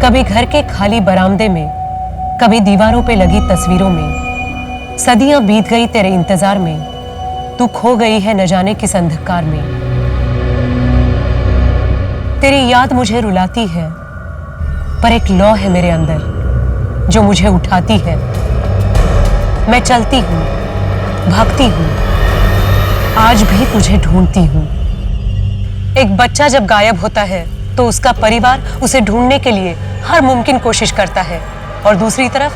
कभी घर के खाली बरामदे में, कभी दीवारों पे लगी तस्वीरों में। सदियां बीत गई तेरे इंतजार में, तू खो गई है न जाने किस अंधकार में। तेरी याद मुझे रुलाती है, पर एक लौ है मेरे अंदर जो मुझे उठाती है। मैं चलती हूँ, भागती हूँ, आज भी तुझे ढूंढती हूँ। एक बच्चा जब गायब होता है तो उसका परिवार उसे ढूंढने के लिए हर मुमकिन कोशिश करता है, और दूसरी तरफ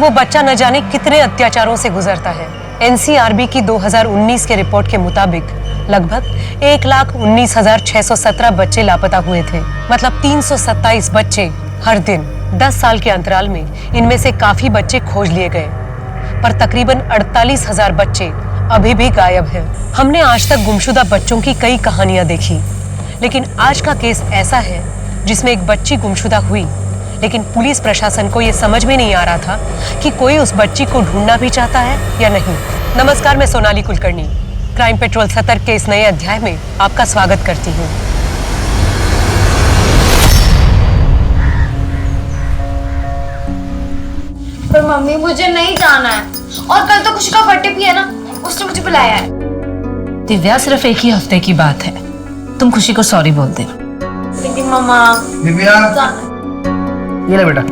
वो बच्चा न जाने कितने अत्याचारों से गुजरता है। एनसीआरबी की 2019 के रिपोर्ट के मुताबिक लगभग 1,19,617 बच्चे लापता हुए थे। मतलब 327 बच्चे हर दिन। 10 साल के अंतराल में इनमें से काफी बच्चे खोज लिए गए, पर तकरीबन 48,000 बच्चे अभी भी गायब हैं। हमने आज तक गुमशुदा बच्चों की कई कहानियां देखी, लेकिन आज का केस ऐसा है जिसमें एक बच्ची गुमशुदा हुई, लेकिन पुलिस प्रशासन को यह समझ में नहीं आ रहा था कि कोई उस बच्ची को ढूंढना भी चाहता है या नहीं। नमस्कार, मैं सोनाली कुलकर्णी क्राइम पेट्रोल सतर्क के इस नए अध्याय में आपका स्वागत करती हूँ। पर मम्मी मुझे नहीं जाना है, और कल तो खुशी का बर्थडे भी है ना, उसने मुझे बुलाया है। दिव्या, सिर्फ एक ही हफ्ते की बात है, तुम खुशी को सॉरी बोल दे। लेकिन मम्मा दिव्या, ये ले बेटा,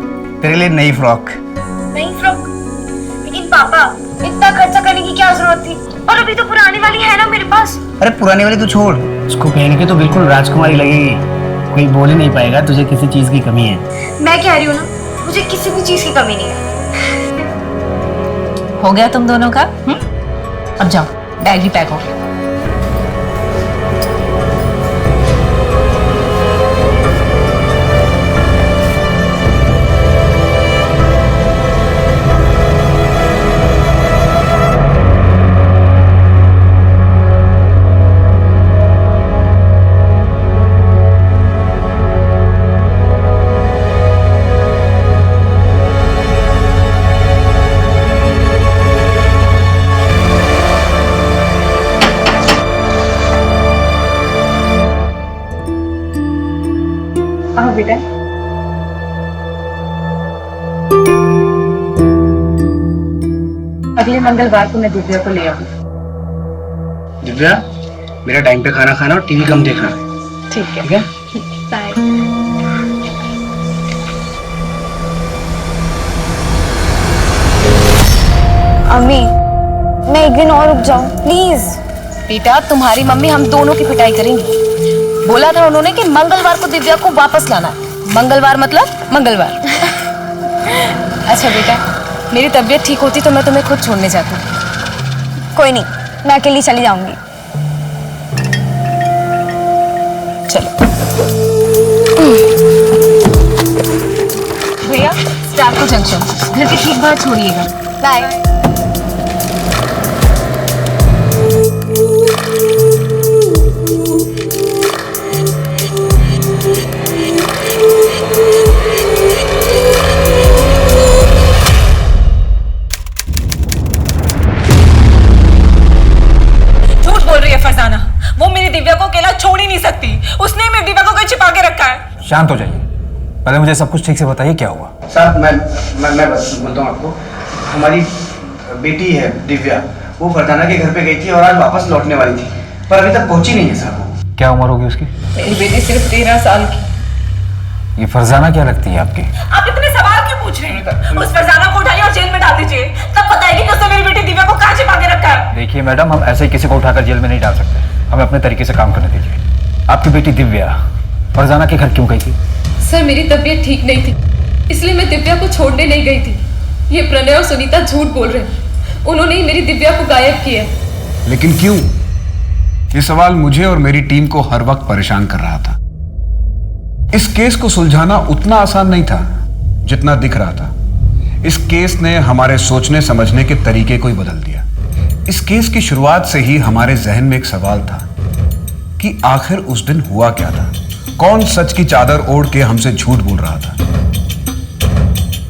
तेरे लिए नई फ्रॉक। नई फ्रॉक? लेकिन पापा, इतना खर्चा करने की क्या जरूरत थी, और अभी तो पुरानी वाली है ना मेरे पास। अरे पुरानी वाली तू छोड़, उसको पहन के तो बिल्कुल राजकुमारी लगेगी, कोई बोल ही नहीं पाएगा तुझे किसी चीज की कमी है। मैं कह रही हूँ ना, मुझे किसी भी चीज की कमी नहीं है। हो गया तुम दोनों का? अब जाओ, बैग भी पैक हो गया। आओ बेटा। अगले मंगलवार को मैं दिव्या को ले आऊंगी। दिव्या, मेरा टाइम पे खाना खाना और टीवी कम देखना। ठीक है। ठीक है? बाय। अम्मी, मैं एक दिन और रुक जाऊं प्लीज। बेटा, तुम्हारी मम्मी हम दोनों की पिटाई करेंगी। बोला था उन्होंने कि मंगलवार को दिव्या को वापस लाना है। मंगलवार मतलब मंगलवार। अच्छा बेटा, मेरी तबीयत ठीक होती तो मैं तुम्हें खुद छोड़ने जाती। कोई नहीं, मैं अकेली चली जाऊंगी। चलो भैया, स्टार्को जंक्शन, घर के ठीक बाहर छोड़िएगा। बाय। फरजाना, वो मेरी दिव्या को अकेला छोड़ ही नहीं सकती। उसने मेरी दिव्या को कहीं छिपा के रखा है। शांत हो जाइए, पहले मुझे सब कुछ ठीक से बताइए क्या हुआ। साहब, मैं बोलता हूँ आपको, हमारी बेटी है दिव्या, वो फरजाना के घर पे गई थी और आज वापस लौटने वाली थी, पर अभी तक पहुंची नहीं है साहब। क्या उम्र होगी उसकी? मेरी बेटी सिर्फ 13 साल की। ये फरजाना क्या लगती है आपकी? आप इतने सवाल क्यों पूछ रहे हैं? उस फरजाना को उठाइए और जेल में डाल दीजिए, तब बताएगी कि उसने मेरी बेटी दिव्या को कहाँ छिपा के रखा है। देखिए मैडम, हम ऐसे ही किसी को उठाकर जेल में नहीं डाल सकते, हमें अपने तरीके से काम करने दीजिए। आपकी बेटी दिव्या फरजाना के घर क्यों गई थी? सर, मेरी तबीयत ठीक नहीं थी, इसलिए मैं दिव्या को छोड़ने नहीं गई थी। ये प्रणय और सुनीता झूठ बोल रहे हैं, उन्होंने ही मेरी दिव्या को गायब किया। लेकिन क्यों? ये सवाल मुझे और मेरी टीम को हर वक्त परेशान कर रहा था। इस केस को सुलझाना उतना आसान नहीं था जितना दिख रहा था। इस केस ने हमारे सोचने समझने के तरीके को ही बदल दिया। इस केस की शुरुआत से ही हमारे जहन में एक सवाल था कि आखिर उस दिन हुआ क्या था। कौन सच की चादर ओढ़ के हमसे झूठ बोल रहा था।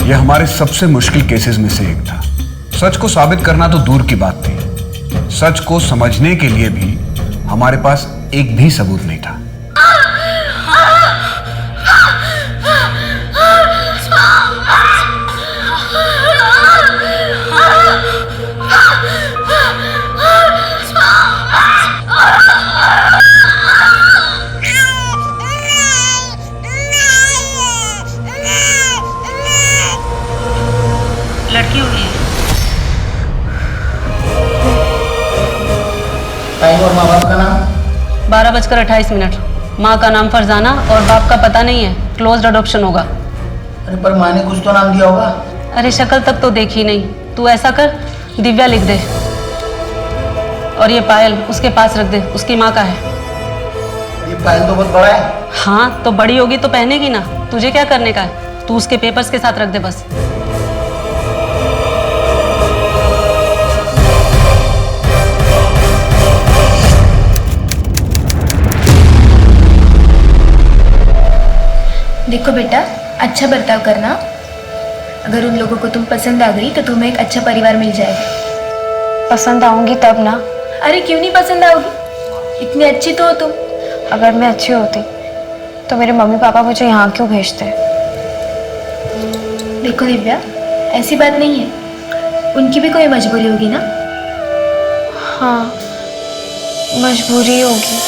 यह हमारे सबसे मुश्किल केसेस में से एक था। सच को साबित करना तो दूर की बात थी, सच को समझने के लिए भी हमारे पास एक भी सबूत नहीं था। और माँ बाप का नाम? 12:28। माँ का नाम फरजाना और बाप का पता नहीं है, क्लोज्ड अडॉप्शन होगा। अरे पर माँ ने कुछ तो नाम दिया होगा। अरे शक्ल तक तो देखी नहीं। तू ऐसा कर, दिव्या लिख दे और ये पायल उसके पास रख दे, उसकी माँ का है। ये पायल तो बहुत बड़ा है। हाँ तो बड़ी होगी तो पहनेगी ना, तुझे क्या करने का है? तू उसके पेपर्स के साथ रख दे बस। देखो बेटा, अच्छा बर्ताव करना। अगर उन लोगों को तुम पसंद आ गई तो तुम्हें एक अच्छा परिवार मिल जाएगा। पसंद आऊंगी तब ना। अरे क्यों नहीं पसंद आओगी? इतनी अच्छी तो हो तुम। अगर मैं अच्छी होती तो मेरे मम्मी पापा मुझे यहाँ क्यों भेजते? देखो दिव्या, ऐसी बात नहीं है, उनकी भी कोई मजबूरी होगी ना। हाँ, मजबूरी होगी।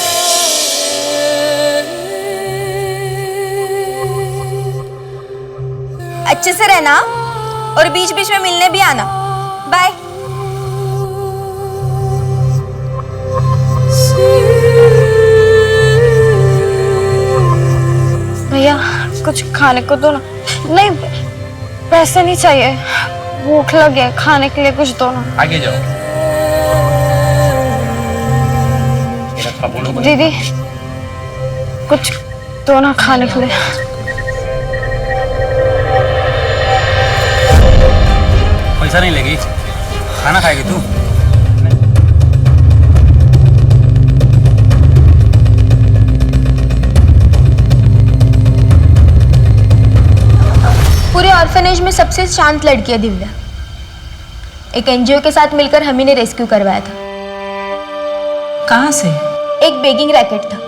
अच्छे से रहना और बीच बीच में मिलने भी आना। बाय। भैया कुछ खाने को दो ना। नहीं, पैसे नहीं चाहिए, भूख लगी है, खाने के लिए कुछ दो ना। आगे जाओ। दीदी कुछ दो ना खाने के लिए। पैसा नहीं लेगी, खाना खाएगी तू? पूरे ऑर्फनेज में सबसे शांत लड़की है दिव्या। एक एनजीओ के साथ मिलकर हम ही ने रेस्क्यू करवाया था। कहाँ से? एक बेगिंग रैकेट था।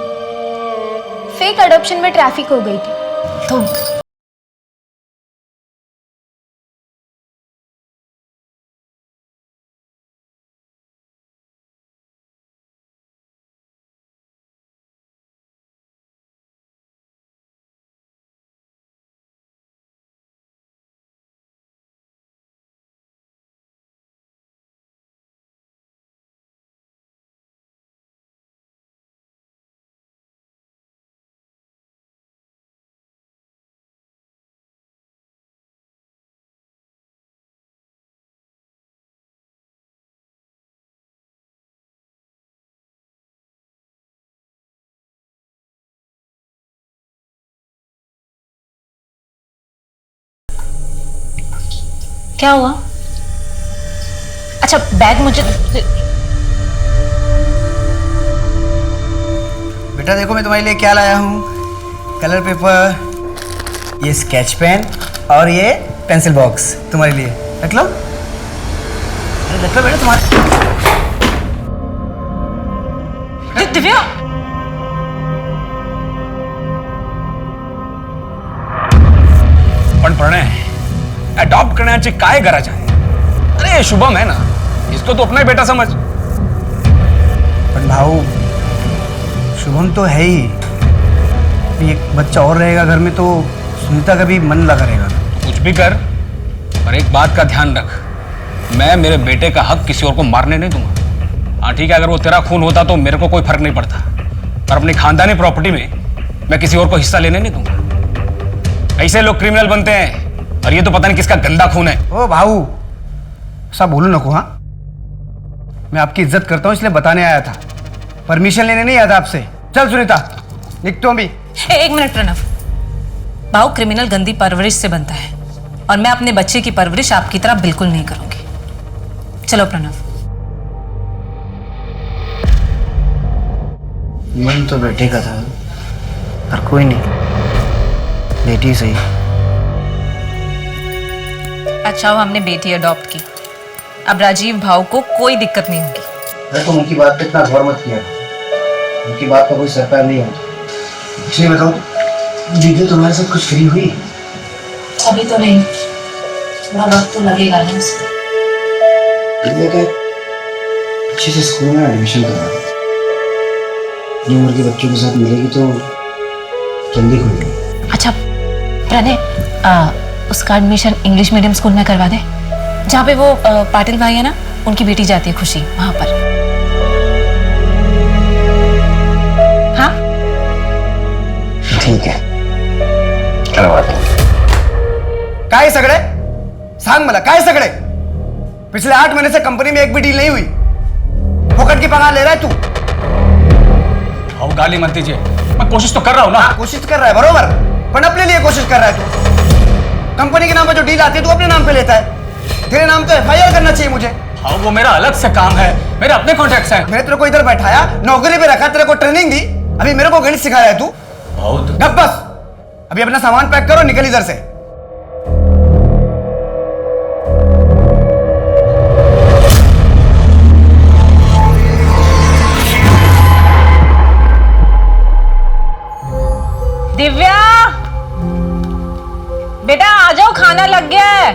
फेक अडॉप्शन में ट्रैफिक हो गई थी तो क्या हुआ? अच्छा बैग मुझे। बेटा देखो मैं तुम्हारे लिए क्या लाया हूँ। कलर पेपर, ये स्केच पेन और ये पेंसिल बॉक्स तुम्हारे लिए। रख लो। अरे रख लो बेटा तुम्हारे। दिव्या पण प्रणय अडॉप्ट करण्याची काय गरज आहे? अरे शुभम है ना, इसको तो अपना ही बेटा समझ। पण भाऊ, शुभम तो है ही। एक बच्चा और रहेगा घर में तो सुनीता का भी मन लगा रहेगा। कुछ भी कर, पर एक बात का ध्यान रख, मैं मेरे बेटे का हक किसी और को मारने नहीं दूंगा। हाँ ठीक है, अगर वो तेरा खून होता तो मेरे को कोई फर्क नहीं पड़ता, पर अपनी खानदानी प्रॉपर्टी में मैं किसी और को हिस्सा लेने नहीं दूंगा। ऐसे लोग क्रिमिनल बनते हैं और ये तो पता नहीं किसका गंदा खून है। ओ भाऊ, ऐसा बोलो नको। हाँ, मैं आपकी इज्जत करता हूँ इसलिए बताने आया था, परमिशन लेने नहीं आया था आपसे। चल सुनीता, लिख तो भी। एक मिनट प्रणव, भाऊ क्रिमिनल गंदी परवरिश से बनता है और मैं अपने बच्चे की परवरिश आपकी तरह बिल्कुल नहीं करूंगी। चलो प्रणव। मन तो बेटे का था, पर कोई नहीं, बेटी सही। अच्छा हुआ हमने बेटी अडॉप्ट की, अब राजीव भाऊ को कोई दिक्कत नहीं होगी। मैं तो उनकी बात पे इतना गौर मत किया, उनकी बात का कोई सरकार नहीं होता। इसलिए बताओ, दीदी तुम्हारे साथ कुछ फ्री हुई? अभी तो नहीं, थोड़ा वक्त तो लगेगा ना उसको। दीदी का अच्छे से स्कूल में एडमिशन करवा दो। अपनी उम्र के बच्चों के साथ मिलेगी तो जल्दी खुलेगी। अच्छा प्रणय, उसका एडमिशन इंग्लिश मीडियम स्कूल में करवा दे, जहाँ पे वो पाटिल भाई है ना, उनकी बेटी जाती है खुशी, वहां पर। ठीक है, करवा देंगे। काय सगळे सांग मला, काय सगळे? पिछले 8 महीने से कंपनी में एक भी डील नहीं हुई, फोकट की पगार ले रहा है तू। अब गाली मत दीजिए, मैं कोशिश तो कर रहा हूँ ना। कोशिश कर रहा है बरोबर, पर अपने लिए कोशिश कर रहा है तू। कंपनी के नाम पर जो डील आती है तू अपने नाम पे लेता है। तेरे नाम तो FIR करना चाहिए मुझे। हाँ, वो मेरा अलग से काम है, मेरे अपने कॉन्ट्रैक्ट्स हैं। मैंने तेरे को इधर बैठाया, नौकरी पे रखा, तेरे को ट्रेनिंग दी, अभी मेरे को गणित सिखा रहा है तू। बहुत गप बस, अभी अपना सामान पैक करो, निकल इधर से। दिव्या, बेटा आ जाओ, खाना लग गया है।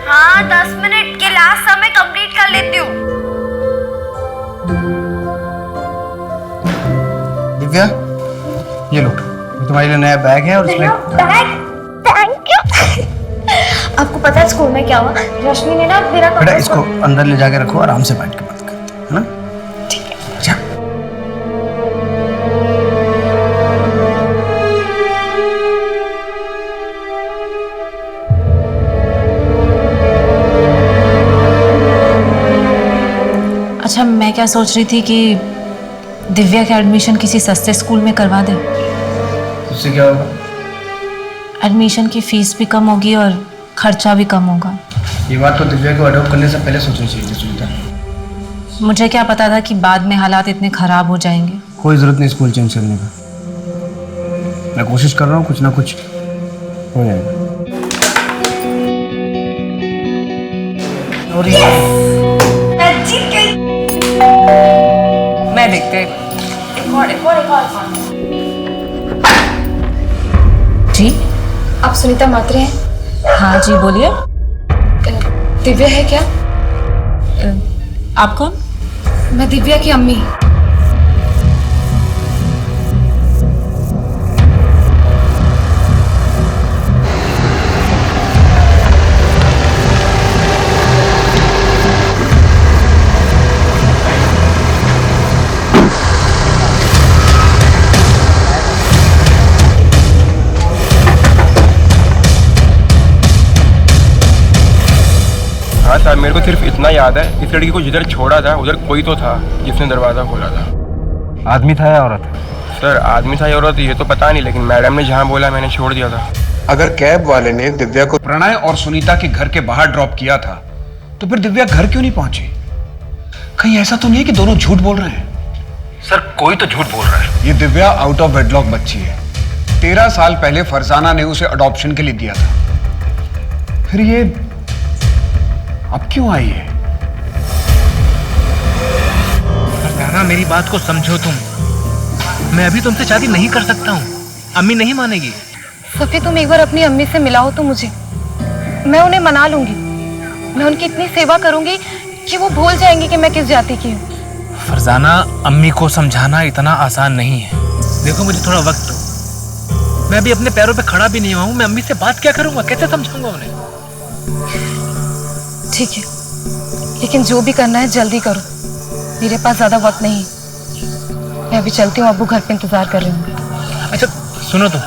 हाँ 10 मिनट के लास्ट समय कंप्लीट कर लेती हूँ। दिव्या, ये लो, तुम्हारे लिए नया बैग है और इसमें थैंक यू। आपको पता है स्कूल में क्या हुआ? रश्मि ने ना मेरा बेटा इसको अंदर ले जाके रखो, आराम से बैठ के बात कर, है ना? ठीक है। अच्छा। अच्छा, मैं क्या सोच रही थी कि दिव्या का एडमिशन किसी सस्ते स्कूल में करवा दें। उससे क्या होगा? एडमिशन की फीस भी कम होगी और खर्चा भी कम होगा। ये बात तो दिव्या को अडॉप्ट करने से पहले सोचनी चाहिए थी सुनीता। मुझे क्या पता था कि बाद में हालात इतने खराब हो जाएंगे। कोई जरूरत नहीं स्कूल चेंज करने का, मैं कोशिश कर रहा हूँ, कुछ ना कुछ हो जाएगा। मैं देखते जी। आप सुनीता मात्रे हैं? हाँ जी, बोलिए। दिव्या है क्या? आप कौन? मैं दिव्या की अम्मी। हाँ सर, मेरे को सिर्फ इतना याद है, इस लड़की को जिधर छोड़ा था उधर कोई तो था जिसने दरवाजा खोला था। आदमी था या औरत? सर आदमी था या औरत ये तो पता नहीं, लेकिन मैडम ने जहाँ बोला मैंने छोड़ दिया था। अगर कैब वाले ने दिव्या को प्रणय और सुनीता के घर के बाहर ड्रॉप किया था तो फिर दिव्या घर क्यों नहीं पहुंची? कहीं ऐसा तो नहीं है कि दोनों झूठ बोल रहे हैं? सर कोई तो झूठ बोल रहा है। ये दिव्या आउट ऑफ वेडलॉक बच्ची है। 13 साल पहले फरजाना ने उसे अडॉप्शन के लिए दिया था, फिर ये अब क्यों आई है? फरजाना, मेरी बात को समझो तुम। मैं अभी तुमसे शादी नहीं कर सकता हूँ, अम्मी नहीं मानेगी। सफी, तुम एक बार अपनी अम्मी से मिलाओ तो मुझे, मैं उन्हें मना लूंगी। मैं उनकी इतनी सेवा करूंगी कि वो भूल जाएंगी कि मैं किस जाति की हूँ। फरजाना, अम्मी को समझाना इतना आसान नहीं है। देखो मुझे थोड़ा वक्त दो, मैं अभी अपने पैरों पे खड़ा भी नहीं हुआ हूँ। मैं अम्मी से बात क्या करूंगा, कैसे समझाऊंगा उन्हें? ठीक है, लेकिन जो भी करना है जल्दी करो, मेरे पास ज्यादा वक्त नहीं। मैं अभी चलती हूँ, अब्बू घर पे इंतजार कर रहे होंगे। अच्छा सुनो, तुम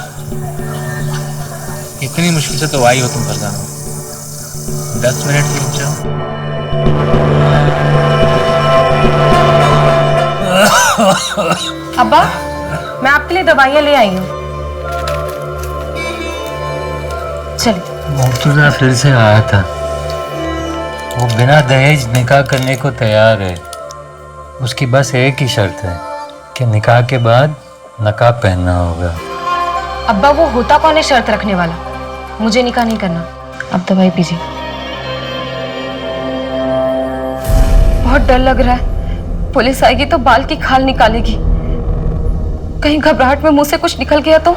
इतनी मुश्किल से तो आई हो तुम फरजाना, 10 मिनट रुक जाओ। अब्बा, मैं आपके लिए दवाइयाँ ले आई हूँ। चलिए। मुर्तजा फिर से आया था, वो बिना दहेज निकाह करने को तैयार है। उसकी बस एक ही शर्त है कि निकाह के बाद नकाब पहनना होगा। अब्बा, वो होता कौन है शर्त रखने वाला? मुझे निकाह नहीं करना। अब दवाई पीजिए। बहुत डर लग रहा है, पुलिस आएगी तो बाल की खाल निकालेगी। कहीं घबराहट में मुंह से कुछ निकल गया तो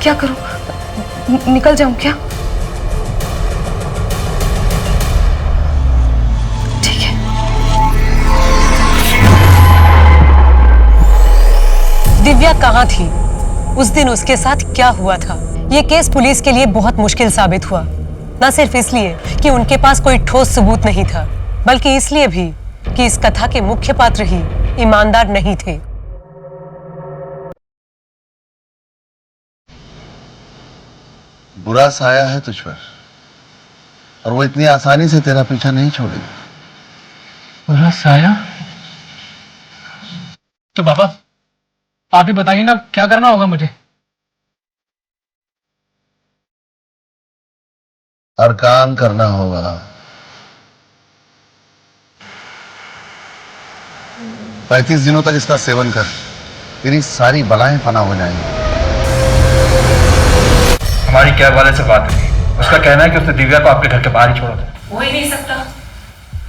क्या करूं? निकल जाऊं क्या? दिव्या कहाँ थी? उस दिन उसके साथ क्या हुआ था? ये केस पुलिस के लिए बहुत मुश्किल साबित हुआ, न सिर्फ इसलिए कि उनके पास कोई ठोस सबूत नहीं था, बल्कि इसलिए भी कि इस कथा के मुख्य पात्र ही ईमानदार नहीं थे। बुरा साया है तुझ पर, और वो इतनी आसानी से तेरा पीछा नहीं छोड़ेगी। बुरा साया? तो पापा आप ही बताइए ना, क्या करना होगा मुझे? अरकान करना होगा। 35 दिनों तक इसका सेवन कर, तेरी सारी बलाएं फना हो जाएंगी। हमारी कैब वाले से बात हुई, उसका कहना है कि उसने दिव्या को आपके घर के बाहर ही छोड़ा था। हो ही नहीं सकता,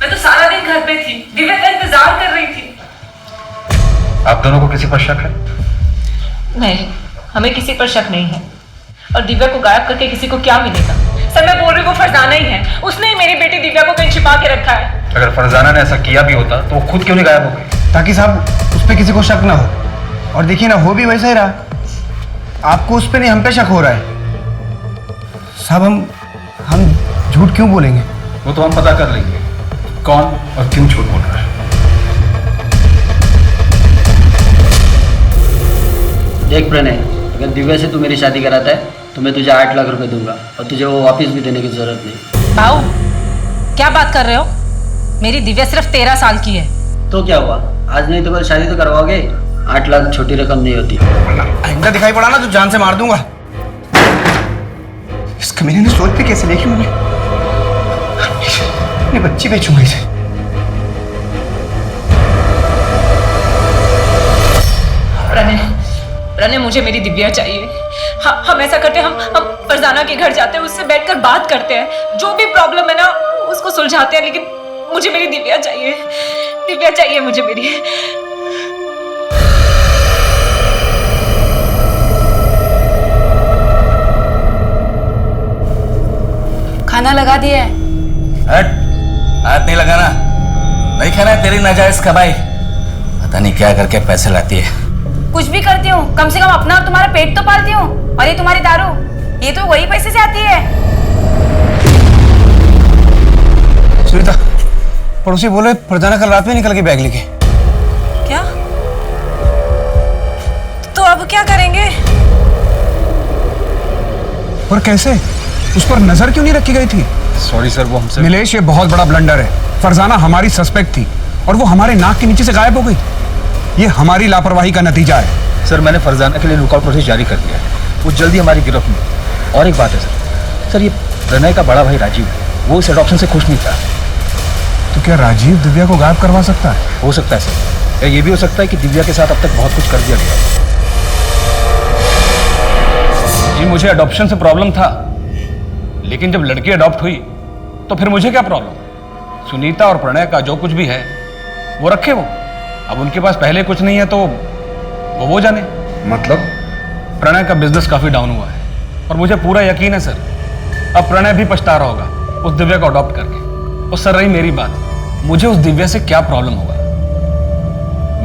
मैं तो सारा दिन घर पे थी, दिव्या का इंतजार कर रही थी। आप दोनों को किसी पर शक है? नहीं, हमें किसी पर शक नहीं है। और दिव्या को गायब करके किसी को क्या मिलेगा? सर मैं बोल रही हूँ वो फरजाना ही है, उसने ही मेरी बेटी दिव्या को कहीं छिपा के रखा है। अगर फरजाना ने ऐसा किया भी होता तो वो खुद क्यों नहीं गायब हो गई? ताकि साहब उस पर किसी को शक ना हो। और देखिए ना, हो भी वैसा ही रहा। आपको उस पर नहीं, हम पे शक हो रहा है। साहब हम झूठ क्यों बोलेंगे? वो तो हम पता कर लेंगे कौन और क्यों झूठ बोल रहा है। देख प्रणय, अगर दिव्या से तू मेरी शादी कराता है तो मैं तुझे 8 लाख रुपए दूंगा, और तुझे वो वापस भी देने की जरूरत नहीं। भाऊ क्या बात कर रहे हो? मेरी दिव्या सिर्फ 13 साल की है। तो क्या हुआ, आज नहीं तो कल शादी तो करवाओगे। 8 लाख छोटी रकम नहीं होती। आइंदा दिखाई पड़ा ना तो जान से मार दूंगा। इस कमीने ने सोच भी कैसे देखी मुझे? अपनी बच्ची बेचूंगा इसे। प्रणय मुझे मेरी दिव्या चाहिए। हम ऐसा करते हैं, हम फरजाना के घर जाते हैं, उससे बैठकर बात करते हैं, जो भी प्रॉब्लम है ना उसको सुलझाते हैं, लेकिन मुझे मेरी दिव्या चाहिए। दिव्या चाहिए मुझे मेरी। खाना लगा दिया है? हट, हाथ नहीं लगाना। नहीं खाना है तेरी नाजायज कमाई। पता नहीं क्या करके पैसे लाती है। कुछ भी करती हूँ, कम से कम अपना और तुम्हारा पेट तो पालती हूँ। और ये तुम्हारी दारू, ये तो वही पैसे से आती है। सुनीता, पड़ोसी बोले फरजाना कल रात में निकल के बैग लेके। क्या? तो अब क्या करेंगे? पर कैसे? उस पर नजर क्यों नहीं रखी गई थी? सॉरी सर, वो हमसे। नीलेश, ये बहुत बड़ा ब्लंडर है। फरजाना हमारी सस्पेक्ट थी और वो हमारे नाक के नीचे से गायब हो गई। ये हमारी लापरवाही का नतीजा है। सर मैंने फरजाना के लिए लुकआउट नोटिस जारी कर दिया है, वो जल्दी हमारी गिरफ्त में। और एक बात है सर, ये प्रणय का बड़ा भाई राजीव है, वो इस एडॉप्शन से खुश नहीं था। तो क्या राजीव दिव्या को गायब करवा सकता है? हो सकता है सर, या ये भी हो सकता है कि दिव्या के साथ अब तक बहुत कुछ कर दिया गया। जी मुझे अडॉप्शन से प्रॉब्लम था, लेकिन जब लड़की अडॉप्ट हुई तो फिर मुझे क्या प्रॉब्लम? सुनीता और प्रणय का जो कुछ भी है वो रखे वो। अब उनके पास पहले कुछ नहीं है तो वो जाने। मतलब? प्रणय का बिजनेस काफी डाउन हुआ है और मुझे पूरा यकीन है सर, अब प्रणय भी पछता रहा होगा उस दिव्या को अडॉप्ट करके। और सर रही मेरी बात, मुझे उस दिव्या से क्या प्रॉब्लम होगा?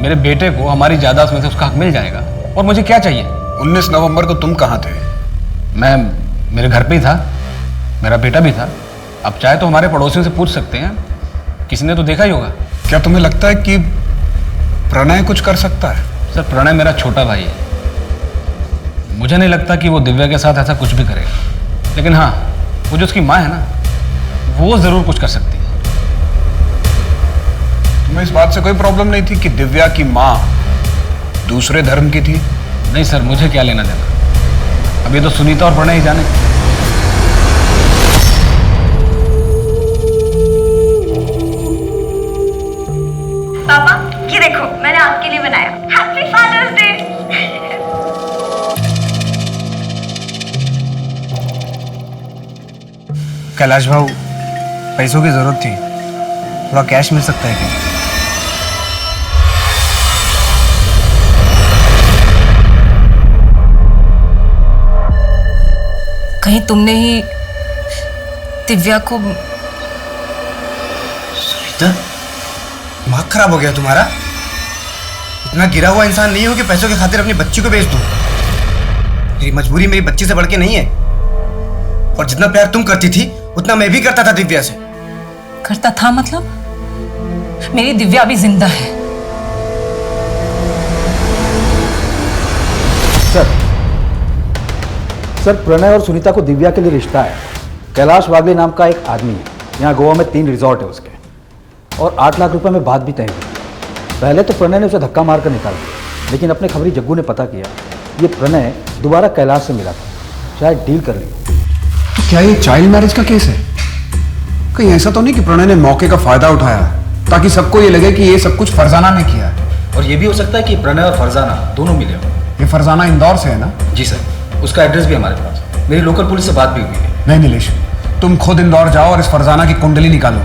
मेरे बेटे को हमारी जायदाद में से उसका हक मिल जाएगा, और मुझे क्या चाहिए? 19 नवंबर को तुम कहाँ थे? मैं मेरे घर पे ही था, मेरा बेटा भी था। अब चाहे तो हमारे पड़ोसियों से पूछ सकते हैं, किसी ने तो देखा ही होगा। क्या तुम्हें लगता है कि प्रणय कुछ कर सकता है? सर प्रणय मेरा छोटा भाई है, मुझे नहीं लगता कि वो दिव्या के साथ ऐसा कुछ भी करेगा। लेकिन हाँ, वो जो उसकी माँ है ना, वो जरूर कुछ कर सकती है। तुम्हें इस बात से कोई प्रॉब्लम नहीं थी कि दिव्या की माँ दूसरे धर्म की थी? नहीं सर, मुझे क्या लेना देना, अब ये तो सुनीता और प्रणय ही जाने। पापा ये देखो, मैंने आपके लिए बनाया। Happy father's day. कैलाश भाऊ, पैसों की जरूरत थी, थोड़ा कैश मिल सकता है क्या? कहीं तुमने ही दिव्या को? सुनीता, दिमाग खराब हो गया तुम्हारा? इतना गिरा हुआ इंसान नहीं हो कि पैसों की खातिर अपनी बच्ची को बेच दूं। मेरी मजबूरी मेरी बच्ची से बढ़ के नहीं है, और जितना प्यार तुम करती थी उतना मैं भी करता था दिव्या से। करता था मतलब? मेरी दिव्या भी जिंदा है। सर सर प्रणय और सुनीता को दिव्या के लिए रिश्ता है। कैलाश वागले नाम का एक आदमी है, यहाँ गोवा में 3 रिजॉर्ट है उसके, और 8 लाख रुपए में बात भी तय हुई। पहले तो प्रणय ने उसे धक्का मार कर निकाल दिया, लेकिन अपने खबरी जग्गू ने पता किया ये प्रणय दोबारा कैलाश से मिला था, शायद डील कर ली। तो क्या ये चाइल्ड मैरिज का केस है? कहीं ऐसा तो नहीं कि प्रणय ने मौके का फायदा उठाया ताकि सबको ये लगे कि ये सब कुछ फरजाना ने किया है? और ये भी हो सकता है कि प्रणय और फरजाना दोनों मिले हो। ये फरजाना इंदौर से है ना? जी सर, उसका एड्रेस भी हमारे पास, मेरी लोकल पुलिस से बात भी हुई है। नहीं नीलेश, तुम खुद इंदौर जाओ और इस फरजाना की कुंडली निकालो।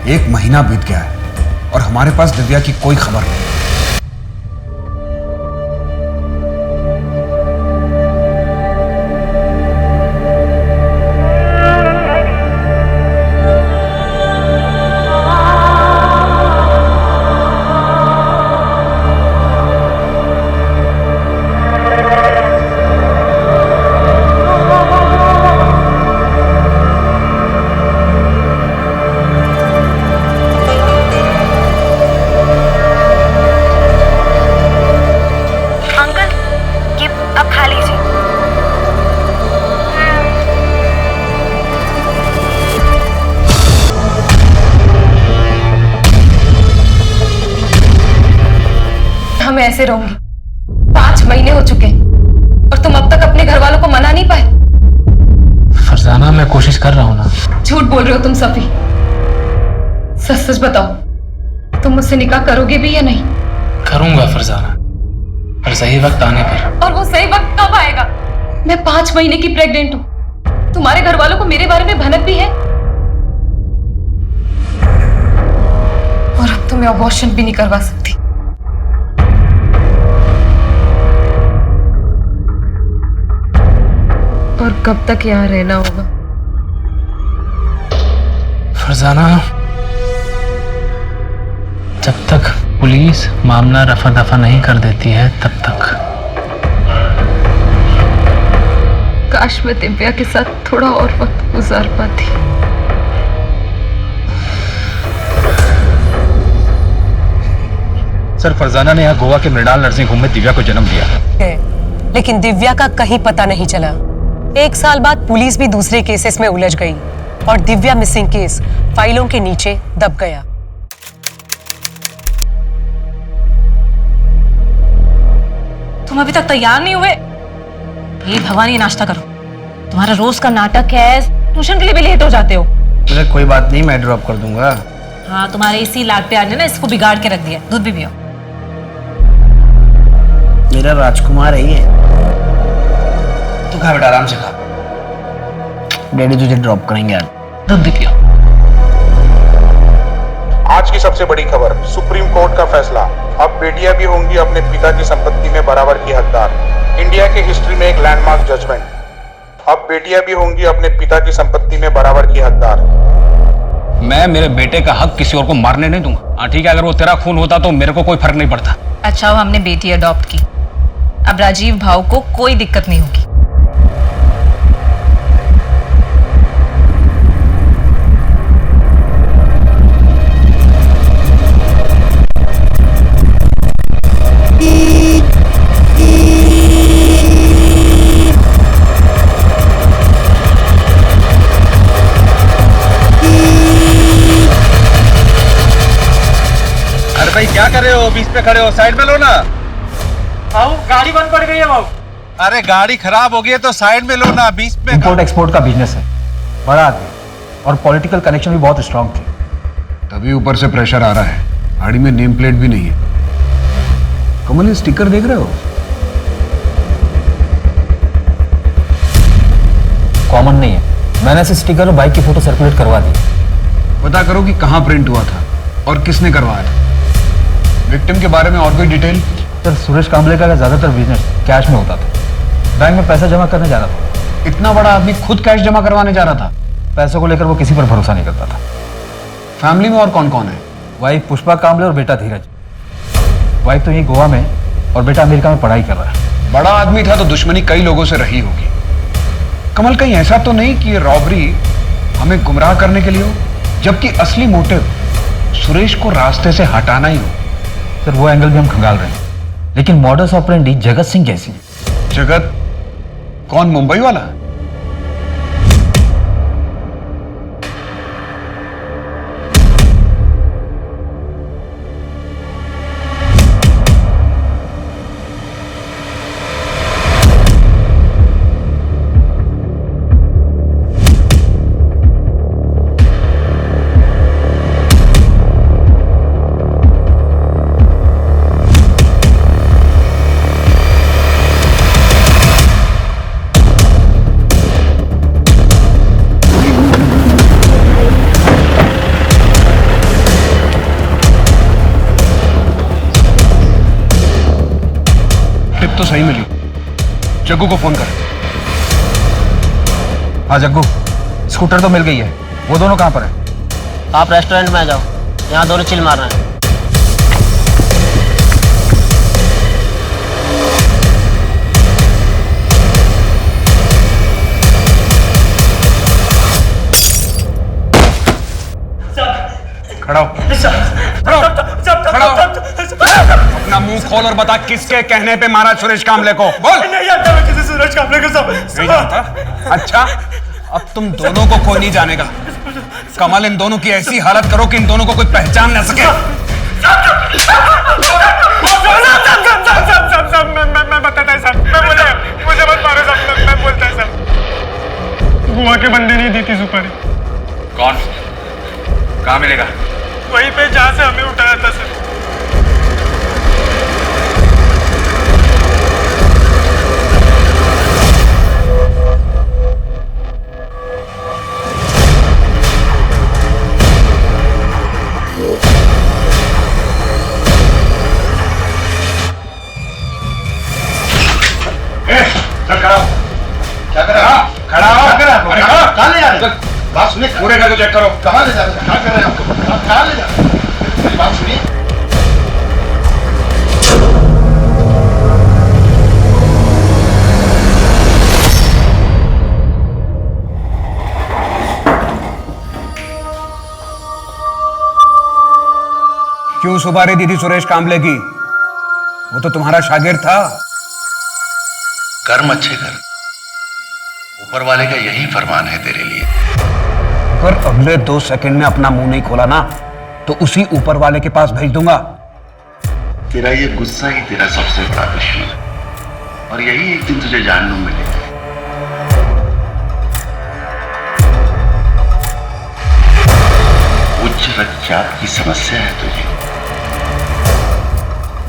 1 महीना बीत गया है और हमारे पास दिव्या की कोई खबर नहीं। मैं ऐसे रहूंगी? 5 महीने हो चुके हैं और तुम अब तक अपने घर वालों को मना नहीं पाए। फरजाना, मैं कोशिश कर रहा हूं ना। झूठ बोल रहे हो तुम सभी। सच सच बताओ, तुम मुझसे निकाह करोगे भी या नहीं? करूंगा फरजाना, पर सही वक्त आने पर। और वो सही वक्त कब आएगा? मैं 5 महीने की प्रेग्नेंट हूं। तुम्हारे घर वालों को मेरे बारे में भनक भी है और अब तो मैं अबॉर्शन भी नहीं करवा सकती। और कब तक यहाँ रहना होगा? फरजाना, जब तक पुलिस मामला रफा दफा नहीं कर देती है तब तक। काश मैं दिव्या के साथ थोड़ा और वक्त गुजार पाती। सर, फरजाना ने यहाँ गोवा के मृणाल नर्सिंग होम में दिव्या को जन्म दिया है, लेकिन दिव्या का कहीं पता नहीं चला। 1 साल बाद पुलिस भी दूसरे केसेस में उलझ गई और दिव्या मिसिंग केस फाइलों के नीचे दब गया। तुम अभी तक तैयार नहीं हुए? ये भवानी, नाश्ता करो। तुम्हारा रोज का नाटक है, ट्यूशन के लिए भी लेट हो जाते हो। अरे कोई बात नहीं, मैं ड्रॉप कर दूंगा। हाँ, तुम्हारे इसी लाड प्यार ने ना इसको बिगाड़ के रख दिया। दूध भी पियो। मेरा राजकुमार है ये। तू खा बेटा, आराम से खा। डैडी तुझे ड्रॉप करेंगे यार। दूध भी पियो। आज की सबसे बड़ी खबर, सुप्रीम कोर्ट का फैसला। अब बेटियां भी होंगी अपने पिता की संपत्ति में बराबर की हकदार। इंडिया की हिस्ट्री में एक लैंडमार्क जजमेंट। अब बेटियां भी होंगी अपने पिता की संपत्ति में बराबर की हकदार। मैं मेरे बेटे का हक किसी और को मारने नहीं दूंगा। हाँ ठीक है, अगर वो तेरा खून होता तो मेरे को कोई फर्क नहीं पड़ता। अच्छा, वो हमने बेटी अडॉप्ट की, अब राजीव भाव को कोई दिक्कत नहीं होगी। भाई क्या कर रहे हो? बीच पे खड़े हो, साइड में लो ना। आओ, गाड़ी बंद पड़ गई है बाबू। अरे गाड़ी खराब हो गई है तो साइड में लो ना, बीच पे। इंपोर्ट एक्सपोर्ट का बिजनेस है, बड़ा आदमी और पॉलिटिकल कनेक्शन भी बहुत स्ट्रांग थे। तभी ऊपर से प्रेशर आ रहा है। गाड़ी में नेम प्लेट भी नहीं है। कमल, ये स्टिकर देख रहे हो? कॉमन नहीं है। मैंने ऐसे स्टिकर और बाइक की फोटो सर्कुलेट करवा दी। पता करो कि कहाँ प्रिंट हुआ था और किसने करवाया था। विक्टिम के बारे में और कोई डिटेल? सर, सुरेश कांबले का ज्यादातर बिजनेस कैश में होता था। बैंक में पैसा जमा करने जा रहा था। इतना बड़ा आदमी खुद कैश जमा करवाने जा रहा था? पैसों को लेकर वो किसी पर भरोसा नहीं करता था। फैमिली में और कौन कौन है? वाइफ पुष्पा कांबले और बेटा धीरज। वाइफ तो यही गोवा में और बेटा अमेरिका में पढ़ाई कर रहा है। बड़ा आदमी था तो दुश्मनी कई लोगों से रही होगी। कमल, कहीं ऐसा तो नहीं कि ये रॉबरी हमें गुमराह करने के लिए हो, जबकि असली मोटिव सुरेश को रास्ते से हटाना ही हो? सर, वो एंगल भी हम खंगाल रहे हैं, लेकिन मॉडस ऑपरेंडी जगत सिंह कैसी है? जगत कौन, मुंबई वाला? टिप तो सही मिली। जग्गू को फोन कर। हाँ जग्गू, स्कूटर तो मिल गई है, वो दोनों कहाँ पर है? आप रेस्टोरेंट में आ जाओ, यहाँ दोनों चिल मार रहे हैं। खड़ा हो। खड़ा हो। अपना मुंह खोल और बता किसके कहने पे मारा सुरेश कामले को, बोल। नहीं जानता मैं किसी सुरेश कामले को सब। नहीं जानता? अच्छा, अब तुम दोनों को कोई नहीं जानेगा। कमल, इन दोनों की ऐसी हालत करो कि इन दोनों को कोई पहचान न सके। मैं बताता है साहब, मैं बोले मुझे मत मारो साहब, मैं बोलता है साहब। गुआ के बंदे नहीं दी थी सुपारी। कौन? कहाँ मिलेगा? वहीं पे जहाँ से हमें उठाया था सर। खड़ा हो। क्या कर रहा है? खड़ा हो। क्या कर रहा है? कहाँ ले जा रहे हैं? बात सुनिए, पूरे घर को चेक करो। कहाँ ले जा रहे हैं? क्या कर रहे हैं आपको? कहाँ ले जा रहे हैं? मेरी बात सुनिए। क्यों सुपारी दी थी सुरेश कामले की? वो तो तुम्हारा शागिर्द था। कर्म अच्छे कर, ऊपर वाले का यही फरमान है तेरे लिए। अगर अगले 2 सेकंड में अपना मुंह नहीं खोला ना, तो उसी ऊपर वाले के पास भेज दूंगा। तेरा ये गुस्सा ही तेरा सबसे बड़ा दुश्मन है, और यही एक दिन तुझे जानने मिलेगा। उच्च रक्तचाप की समस्या है तुझे।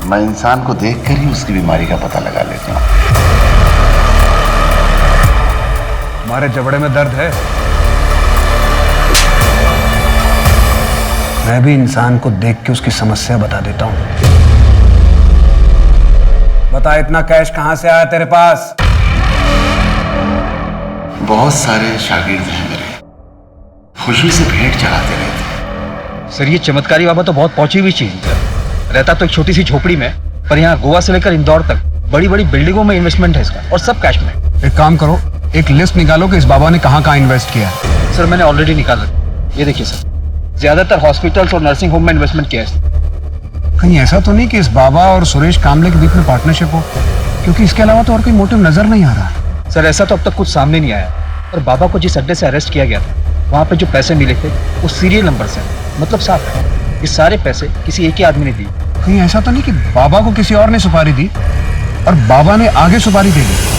मैं इंसान को देखकर ही उसकी बीमारी का पता लगा लेता हूं। हमारे जबड़े में दर्द है। मैं भी इंसान को देख के उसकी समस्या बता देता हूं। बता, इतना कैश कहां से आया तेरे पास? बहुत सारे शागिर्द हैं मेरे, खुशी से भेंट चढ़ाते रहते हैं। सर ये चमत्कारी बाबा तो बहुत पहुंची हुई चीज है। रहता तो एक छोटी सी झोपड़ी में, पर यहाँ गोवा से लेकर इंदौर तक बड़ी बड़ी बिल्डिंगों में इन्वेस्टमेंट है इसका, और सब कैश में। एक काम करो, एक लिस्ट निकालो कि इस बाबा ने कहां कहां इन्वेस्ट किया है। सर मैंने ऑलरेडी निकाला, ये देखिए सर, ज्यादातर हॉस्पिटल्स और नर्सिंग होम में इन्वेस्टमेंट किया है। कहीं ऐसा तो नहीं कि इस बाबा और सुरेश कामले के बीच में पार्टनरशिप हो? क्योंकि इसके अलावा तो और कोई मोटिव नजर नहीं आ रहा। सर ऐसा तो अब तक कुछ सामने नहीं आया, और बाबा को जिस अड्डे से अरेस्ट किया गया था, वहाँ पे जो पैसे मिले थे वो सीरियल नंबर से, मतलब साफ है ये सारे पैसे किसी एक ही आदमी ने दिए। कहीं ऐसा तो नहीं कि बाबा को किसी और ने सुपारी दी और बाबा ने आगे सुपारी दे दी?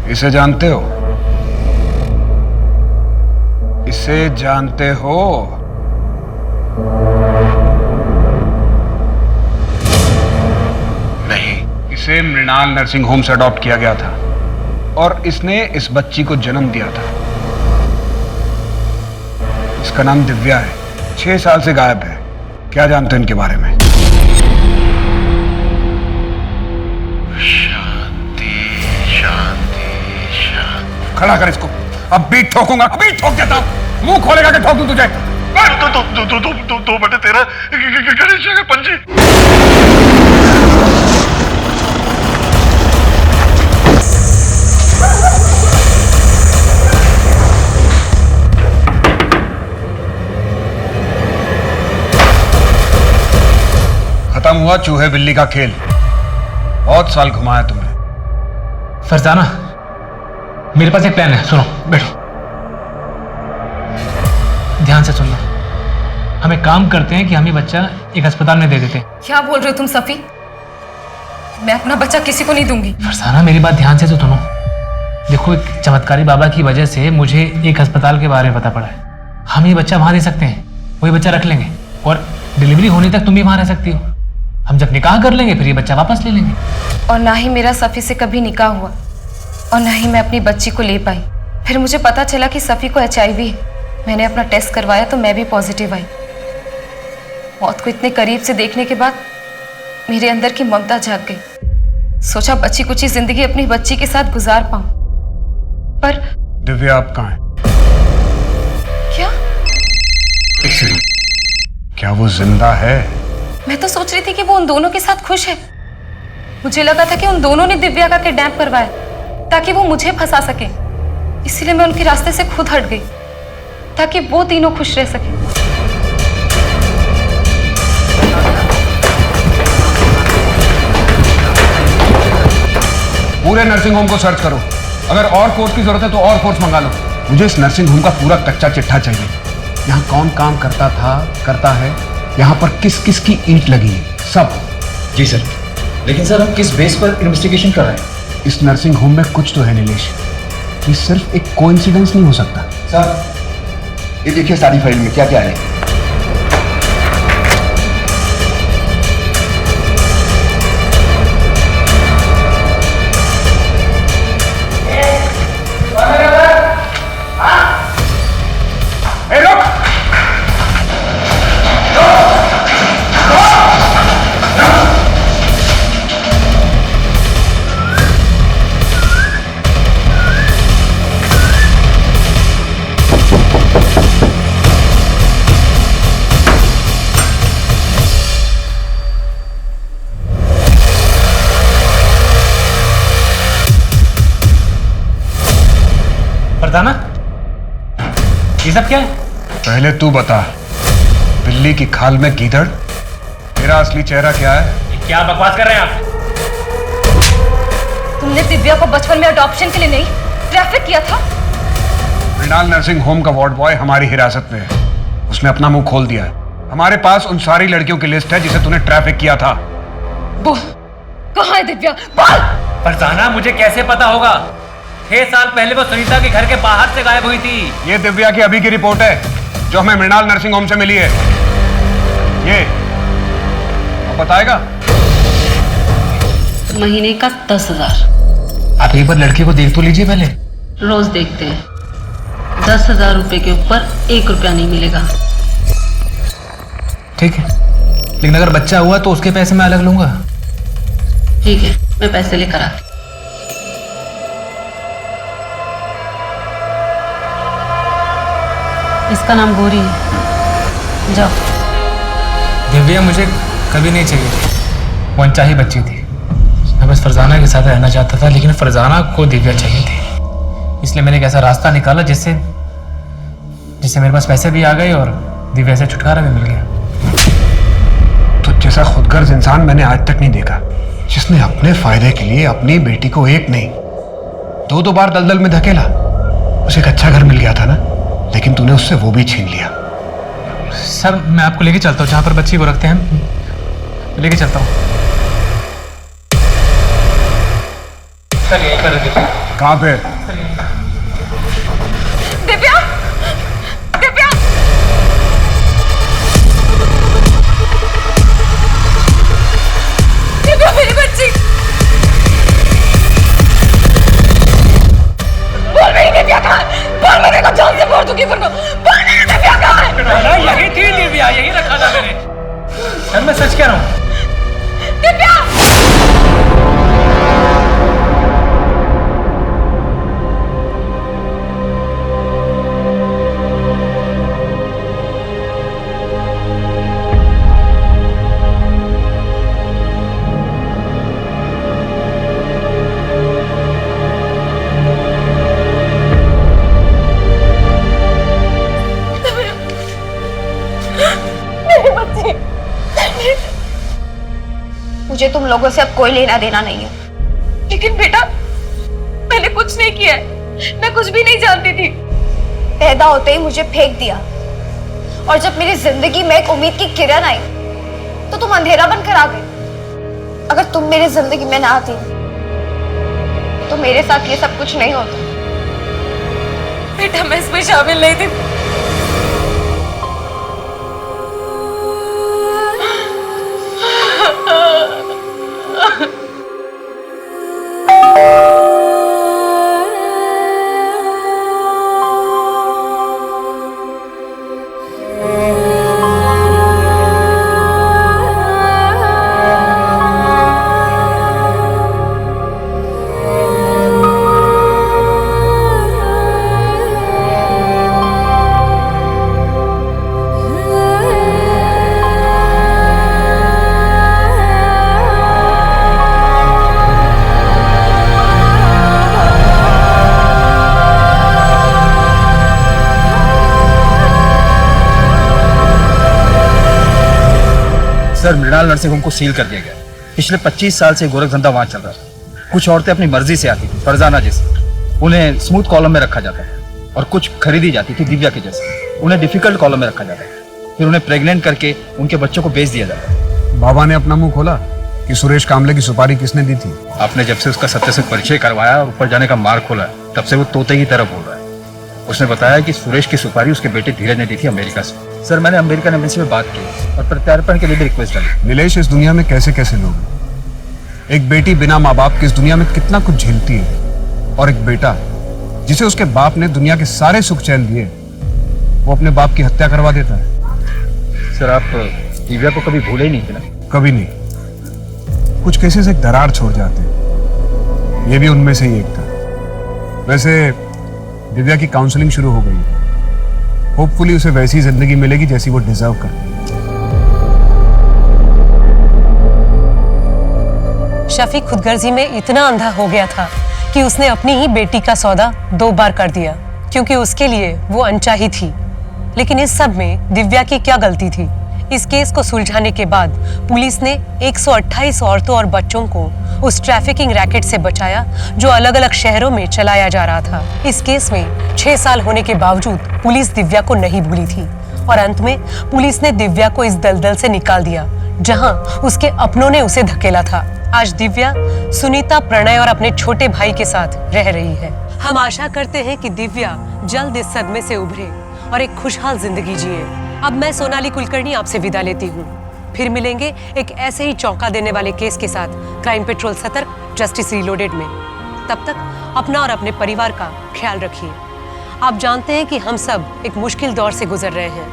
इसे जानते हो? इसे जानते हो? नहीं, इसे मृणाल नर्सिंग होम से अडॉप्ट किया गया था और इसने इस बच्ची को जन्म दिया था। इसका नाम दिव्या है, 6 साल से गायब है। क्या जानते हो इनके बारे में? खड़ा कर इसको, अब भी ठोकूंगा, अभी ठोक देता हूं। मुंह खोलेगा कि ठोक दूं तुझे? 2/13 गणेश के पंजे। खत्म हुआ चूहे बिल्ली का खेल। बहुत साल घुमाया तुमने। फरजाना, मेरे पास एक प्लान है, सुनो, बैठो, ध्यान से सुनना। हम एक काम करते हैं कि हम ये बच्चा एक अस्पताल में दे देते हैं। क्या बोल रहे हो तुम सफी? मैं अपना बच्चा किसी को नहीं दूंगी। फरजाना, मेरी बात ध्यान से तो सुनो। देखो, एक चमत्कारी बाबा की वजह से मुझे एक अस्पताल के बारे में पता पड़ा है। हम ये बच्चा वहां दे सकते हैं, वही बच्चा रख लेंगे और डिलीवरी होने तक तुम भी वहां रह सकती हो। हम जब निकाह कर लेंगे फिर ये बच्चा वापस ले लेंगे। और ना ही मेरा सफी से कभी निकाह हुआ और ना ही मैं अपनी बच्ची को ले पाई। फिर मुझे पता चला कि सफी को HIV है। मैंने अपना टेस्ट करवाया तो मैं भी पॉजिटिव आई। मौत को इतने करीब से देखने के बाद मेरे अंदर की ममता जाग गई। सोचा बच्ची कुछ जिंदगी अपनी बच्ची के साथ गुजार पाऊं, पर दिव्या आप कहाँ हैं? क्या? क्या वो जिंदा है? मैं तो सोच रही थी कि वो उन दोनों के साथ खुश है। मुझे लगा था कि उन दोनों ने दिव्या का किडनैप करवाया ताकि वो मुझे फंसा सके। इसीलिए मैं उनके रास्ते से खुद हट गई ताकि वो तीनों खुश रह सके। पूरे नर्सिंग होम को सर्च करो। अगर और फोर्स की जरूरत है तो और फोर्स मंगा लो। मुझे इस नर्सिंग होम का पूरा कच्चा चिट्ठा चाहिए। यहाँ कौन काम करता था, करता है, यहाँ पर किस किस की ईंट लगी है, सब। जी सर, लेकिन सर हम किस बेस पर इन्वेस्टिगेशन कर रहे हैं? इस नर्सिंग होम में कुछ तो है नीलेश। ये सिर्फ एक कोइंसिडेंस नहीं हो सकता। सर, ये देखिए सारी फाइल में क्या क्या है। फरजाना, ये सब क्या है? पहले तू बता, बिल्ली की खाल में गीदड़, तेरा असली चेहरा क्या है? क्या बकवास कर रहे हैं आप? तुमने दिव्या को बचपन में अडॉप्शन के लिए नहीं ट्रैफिक किया था? मृणाल नर्सिंग होम का वार्ड बॉय हमारी हिरासत में है। उसने अपना मुंह खोल दिया है। हमारे पास उन सारी लड़कियों की लिस्ट है जिसे तूने ट्रैफिक किया था। बोल, कहाँ है दिव्या? बोल! फरजाना, मुझे कैसे पता होगा? 6 साल पहले वो सुनीता के घर के बाहर से गायब हुई थी। ये दिव्या की अभी की रिपोर्ट है जो हमें मृणाल नर्सिंग होम से मिली है। ये अब बताएगा? महीने का 10,000। आप एक बार लड़की को देख तो लीजिए पहले। रोज देखते हैं। 10,000 रुपए के ऊपर 1 रुपया नहीं मिलेगा। ठीक है, लेकिन अगर बच्चा हुआ तो उसके पैसे मैं अलग लूंगा। ठीक है, मैं पैसे लेकर आती। इसका नाम गौरी है। जाओ। दिव्या मुझे कभी नहीं चाहिए थी, वो अनचाही बच्ची थी। मैं बस फरजाना के साथ रहना चाहता था, लेकिन फरजाना को दिव्या चाहिए थी। इसलिए मैंने एक ऐसा रास्ता निकाला जिससे मेरे पास पैसे भी आ गए और दिव्या से छुटकारा भी मिल गया। तो जैसा खुदगर्ज इंसान मैंने आज तक नहीं देखा, जिसने अपने फायदे के लिए अपनी बेटी को एक नहीं 2 बार दलदल में धकेला। उसे एक अच्छा घर मिल गया था ना, लेकिन तूने उससे वो भी छीन लिया। सर, मैं आपको लेके चलता हूँ जहाँ पर बच्ची को रखते हैं, लेके चलता हूँ। सर यहीं पर है। कहाँ पे? दिव्या, दिव्या, दिव्या मेरी बच्ची। बोल मेरी दिव्या कहाँ है? बोल, मैं देखो जान से मार दूंगी फिर को। बोल मेरी दिव्या कहाँ है? यही थी दिव्या, यही रखा था मैंने। सर मैं सच कह रहा हूँ। दिव्या! मुझे तुम लोगों से अब कोई लेना देना नहीं है। लेकिन बेटा, मैंने कुछ नहीं किया है, मैं कुछ भी नहीं जानती थी। पैदा होते ही मुझे फेंक दिया, और जब मेरी जिंदगी में एक उम्मीद की किरण आई तो तुम अंधेरा बनकर आ गए। अगर तुम मेरी जिंदगी में ना आती तो मेरे साथ ये सब कुछ नहीं होता। बेटा मैं इसमें शामिल नहीं थी। सर मृणाल नर्सिंग होम को सील कर दिया गया। पिछले 25 साल से गोरख धंधा वहां चल रहा था। कुछ औरतें अपनी मर्जी से आती थी, फरजाना जैसे, उन्हें स्मूथ कॉलम में रखा जाता था, और कुछ खरीदी जाती थी दिव्या के जैसे, उन्हें डिफिकल्ट कॉलम में रखा जाता था। फिर उन्हें प्रेग्नेंट करके उनके बच्चों को बेच दिया जाता। बाबा ने अपना मुंह खोला कि सुरेश कामले की सुपारी किसने दी थी। आपने जब से उसका सत्य से परिचय करवाया और ऊपर जाने का मार्ग खोला, तब से वो तोते की तरह बोल रहा है। उसने बताया कि सुरेश की सुपारी उसके बेटे धीरज ने दी थी अमेरिका से। सर मैंने अमेरिकन एम्बेसी में बात की और प्रत्यार्पण के लिए भी रिक्वेस्ट डाली। नीलेश, इस दुनिया में कैसे कैसे लोग हैं। एक बेटी बिना माँ बाप के इस दुनिया में कितना कुछ झेलती है, और एक बेटा जिसे उसके बाप ने दुनिया के सारे सुख चैन दिए, वो अपने बाप की हत्या करवा देता है। सर आप दिव्या को कभी भूले ही नहीं थे ना? कभी नहीं। कुछ केसेस एक दरार छोड़ जाते हैं, ये भी उनमें से ही एक था। वैसे दिव्या की काउंसलिंग शुरू हो गई है। होपफुली उसे वैसी जिंदगी मिलेगी जैसी वो डिजर्व करती है। शफी खुदगर्जी में इतना अंधा हो गया था कि उसने अपनी ही बेटी का सौदा 2 बार कर दिया, क्योंकि उसके लिए वो अनचाही थी। लेकिन इस सब में दिव्या की क्या गलती थी? इस केस को सुलझाने के बाद पुलिस ने 128 औरतों और बच्चों को उस ट्रैफिकिंग रैकेट से बचाया जो अलग अलग शहरों में चलाया जा रहा था। इस केस में 6 साल होने के बावजूद पुलिस दिव्या को नहीं भूली थी, और अंत में पुलिस ने दिव्या को इस दलदल से निकाल दिया जहां उसके अपनों ने उसे धकेला था। आज दिव्या सुनीता, प्रणय और अपने छोटे भाई के साथ रह रही है। हम आशा करते हैं कि दिव्या जल्द इस सदमे से उभरे और एक खुशहाल जिंदगी जिए। अब मैं सोनाली कुलकर्णी आपसे विदा लेती हूँ। फिर मिलेंगे एक ऐसे ही चौंका देने वाले केस के साथ क्राइम पेट्रोल सतर्क, जस्टिस रीलोडेड में। तब तक अपना और अपने परिवार का ख्याल रखिए। आप जानते हैं कि हम सब एक मुश्किल दौर से गुजर रहे हैं।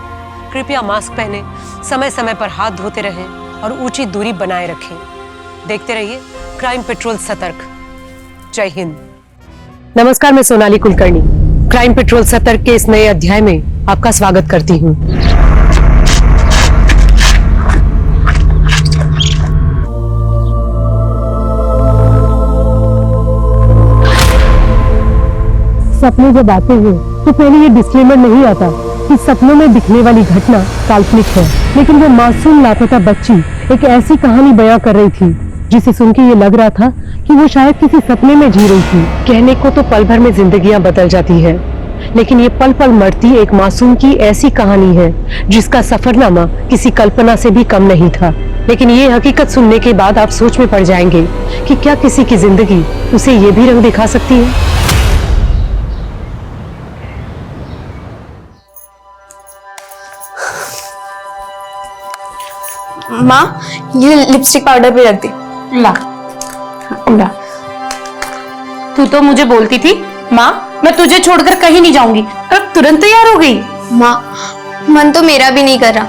कृपया मास्क पहने, समय समय पर हाथ धोते रहें और उचित दूरी बनाए रखें। देखते रहिए क्राइम पेट्रोल सतर्क। जय हिंद। नमस्कार, मैं सोनाली कुलकर्णी क्राइम पेट्रोल सतर्क के इस नए अध्याय में आपका स्वागत करती हूँ। सपने जब आते हैं तो पहले ये डिस्क्लेमर नहीं आता कि सपनों में दिखने वाली घटना काल्पनिक है, लेकिन वो मासूम लापता बच्ची एक ऐसी कहानी बयां कर रही थी जिसे सुन के ये लग रहा था कि वो शायद किसी सपने में जी रही थी। कहने को तो पल भर में जिंदगियां बदल जाती है, लेकिन ये पल पल मरती एक मासूम की ऐसी कहानी है जिसका सफरनामा किसी कल्पना से भी कम नहीं था। लेकिन ये हकीकत सुनने के बाद आप सोच में पड़ जाएंगे कि क्या किसी की जिंदगी उसे ये भी रंग दिखा सकती है। माँ, ये लिपस्टिक पाउडर भी रख दे। ला ला। तू तो मुझे बोलती थी माँ मैं तुझे छोड़कर कहीं नहीं जाऊंगी, अब तुरंत तैयार हो गई। माँ, मन तो मेरा भी नहीं कर रहा,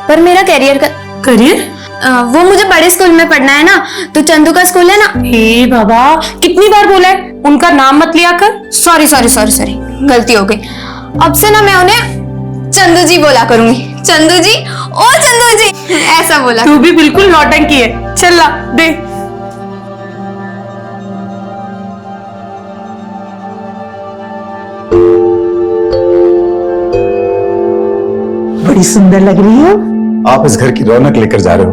पर मेरा करियर वो मुझे बड़े स्कूल में पढ़ना है ना, तो चंदू का स्कूल है ना। हे बाबा, कितनी बार बोला है उनका नाम मत लिया कर। सॉरी सॉरी सॉरी सॉरी, गलती हो गई। अब से ना मैं उन्हें चंदू जी बोला करूंगी। चंदू जी, ओ चंदू जी, ऐसा बोला। तू भी बिल्कुल नौटंकी है। चल ला दे। बड़ी सुंदर लग रही हो। आप इस घर की रौनक लेकर जा रहे हो।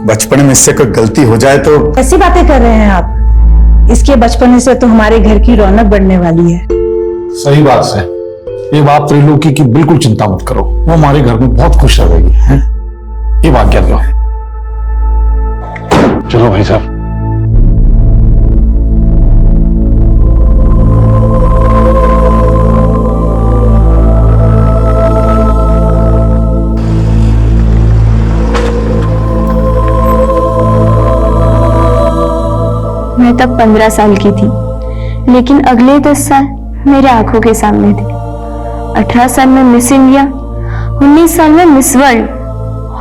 बचपन में इससे कोई गलती हो जाए तो। ऐसी बातें कर रहे हैं आप? इसके बचपन से तो हमारे घर की रौनक बढ़ने वाली है। सही बात है। ये बात त्रिलोकी की बिल्कुल चिंता मत करो, वो हमारे घर में बहुत खुश रहेगी। हैं? ये बात क्या दो। चलो भाई साहब। मैं तब 15 साल की थी, लेकिन अगले 10 साल मेरे आंखों के सामने थे। 18 साल में मिस इंडिया, 19 साल में मिस वर्ल्ड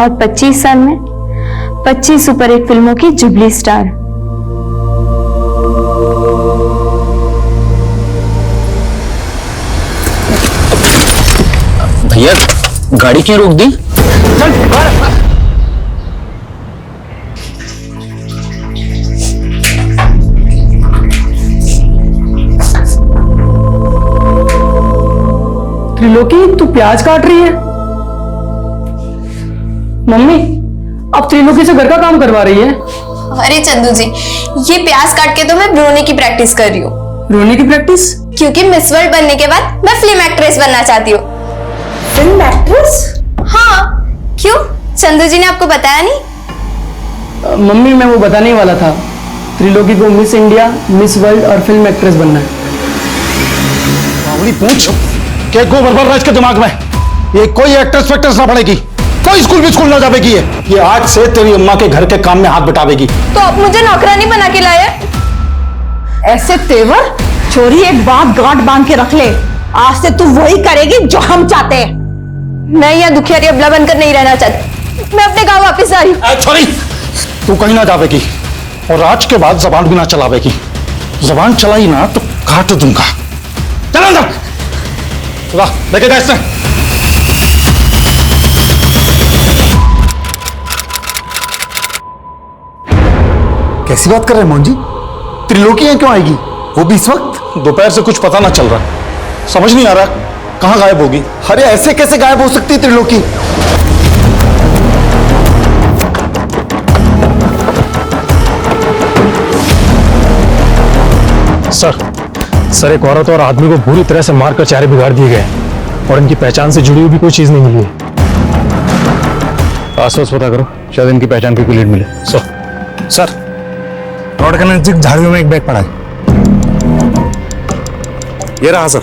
और 25 साल में 25 सुपरहिट फिल्मों की जुबली स्टार। भैया गाड़ी क्यों रोक दी? त्रिलोकी, तू प्याज काट रही है? मम्मी, अब त्रिलोकी से घर का काम करवा रही है? अरे चंदू जी, ये प्याज काट के तो मैं रोने की प्रैक्टिस कर रही हूँ। रोने की प्रैक्टिस? क्योंकि मिस वर्ल्ड बनने के बाद मैं फिल्म एक्ट्रेस बनना चाहती हूँ। Film actress? हाँ, क्यों? चंदू जी ने आपको बताया नहीं? मम्मी, मैं वो बताने वाला था। त्रिलोकी को मिस इंडिया, मिस वर्ल्ड और फिल्म एक्ट्रेस बनना है। पूछ क्या गो बरबर रहा इसके दिमाग में? ये कोई एक्ट्रेस फैक्ट्रेस ना पड़ेगी, कोई स्कूल भी स्कूल ना जाएगी। ये आज से तेरी अम्मा के घर के काम में हाथ बटावेगी। तो आप मुझे नौकरानी बना के लाए? ऐसे तेवर छोरी, एक बात गांठ बांध के रख ले, आज से तू वही करेगी जो हम चाहते हैं। मैं यहाँ दुखियारी अबला बनकर नहीं रहना चाहती, मैं अपने गांव वापस जा रही हूँ। छोरी, तू कहीं ना जावेगी और आज के बाद जबान भी ना चलावेगी। जबान चलाई ना तो काट दूंगा। चल अंदर, लेके जा इससे। कैसी बात कर रहे हैं मोहन जी? त्रिलोकी यहाँ क्यों आएगी, वो भी इस वक्त? दोपहर से कुछ पता ना चल रहा, समझ नहीं आ रहा कहाँ गायब होगी। अरे ऐसे कैसे गायब हो सकती है त्रिलोकी? सर एक औरत और आदमी को बुरी तरह से मारकर चेहरे बिगाड़ दिए गए और इनकी पहचान से जुड़ी हुई भी कोई चीज नहीं मिली है। आसपास पता करो, शायद इनकी पहचान की कोई लीड मिले। सर रोड के नजदीक झाड़ियों में एक बैग पड़ा है। ये रहा सर।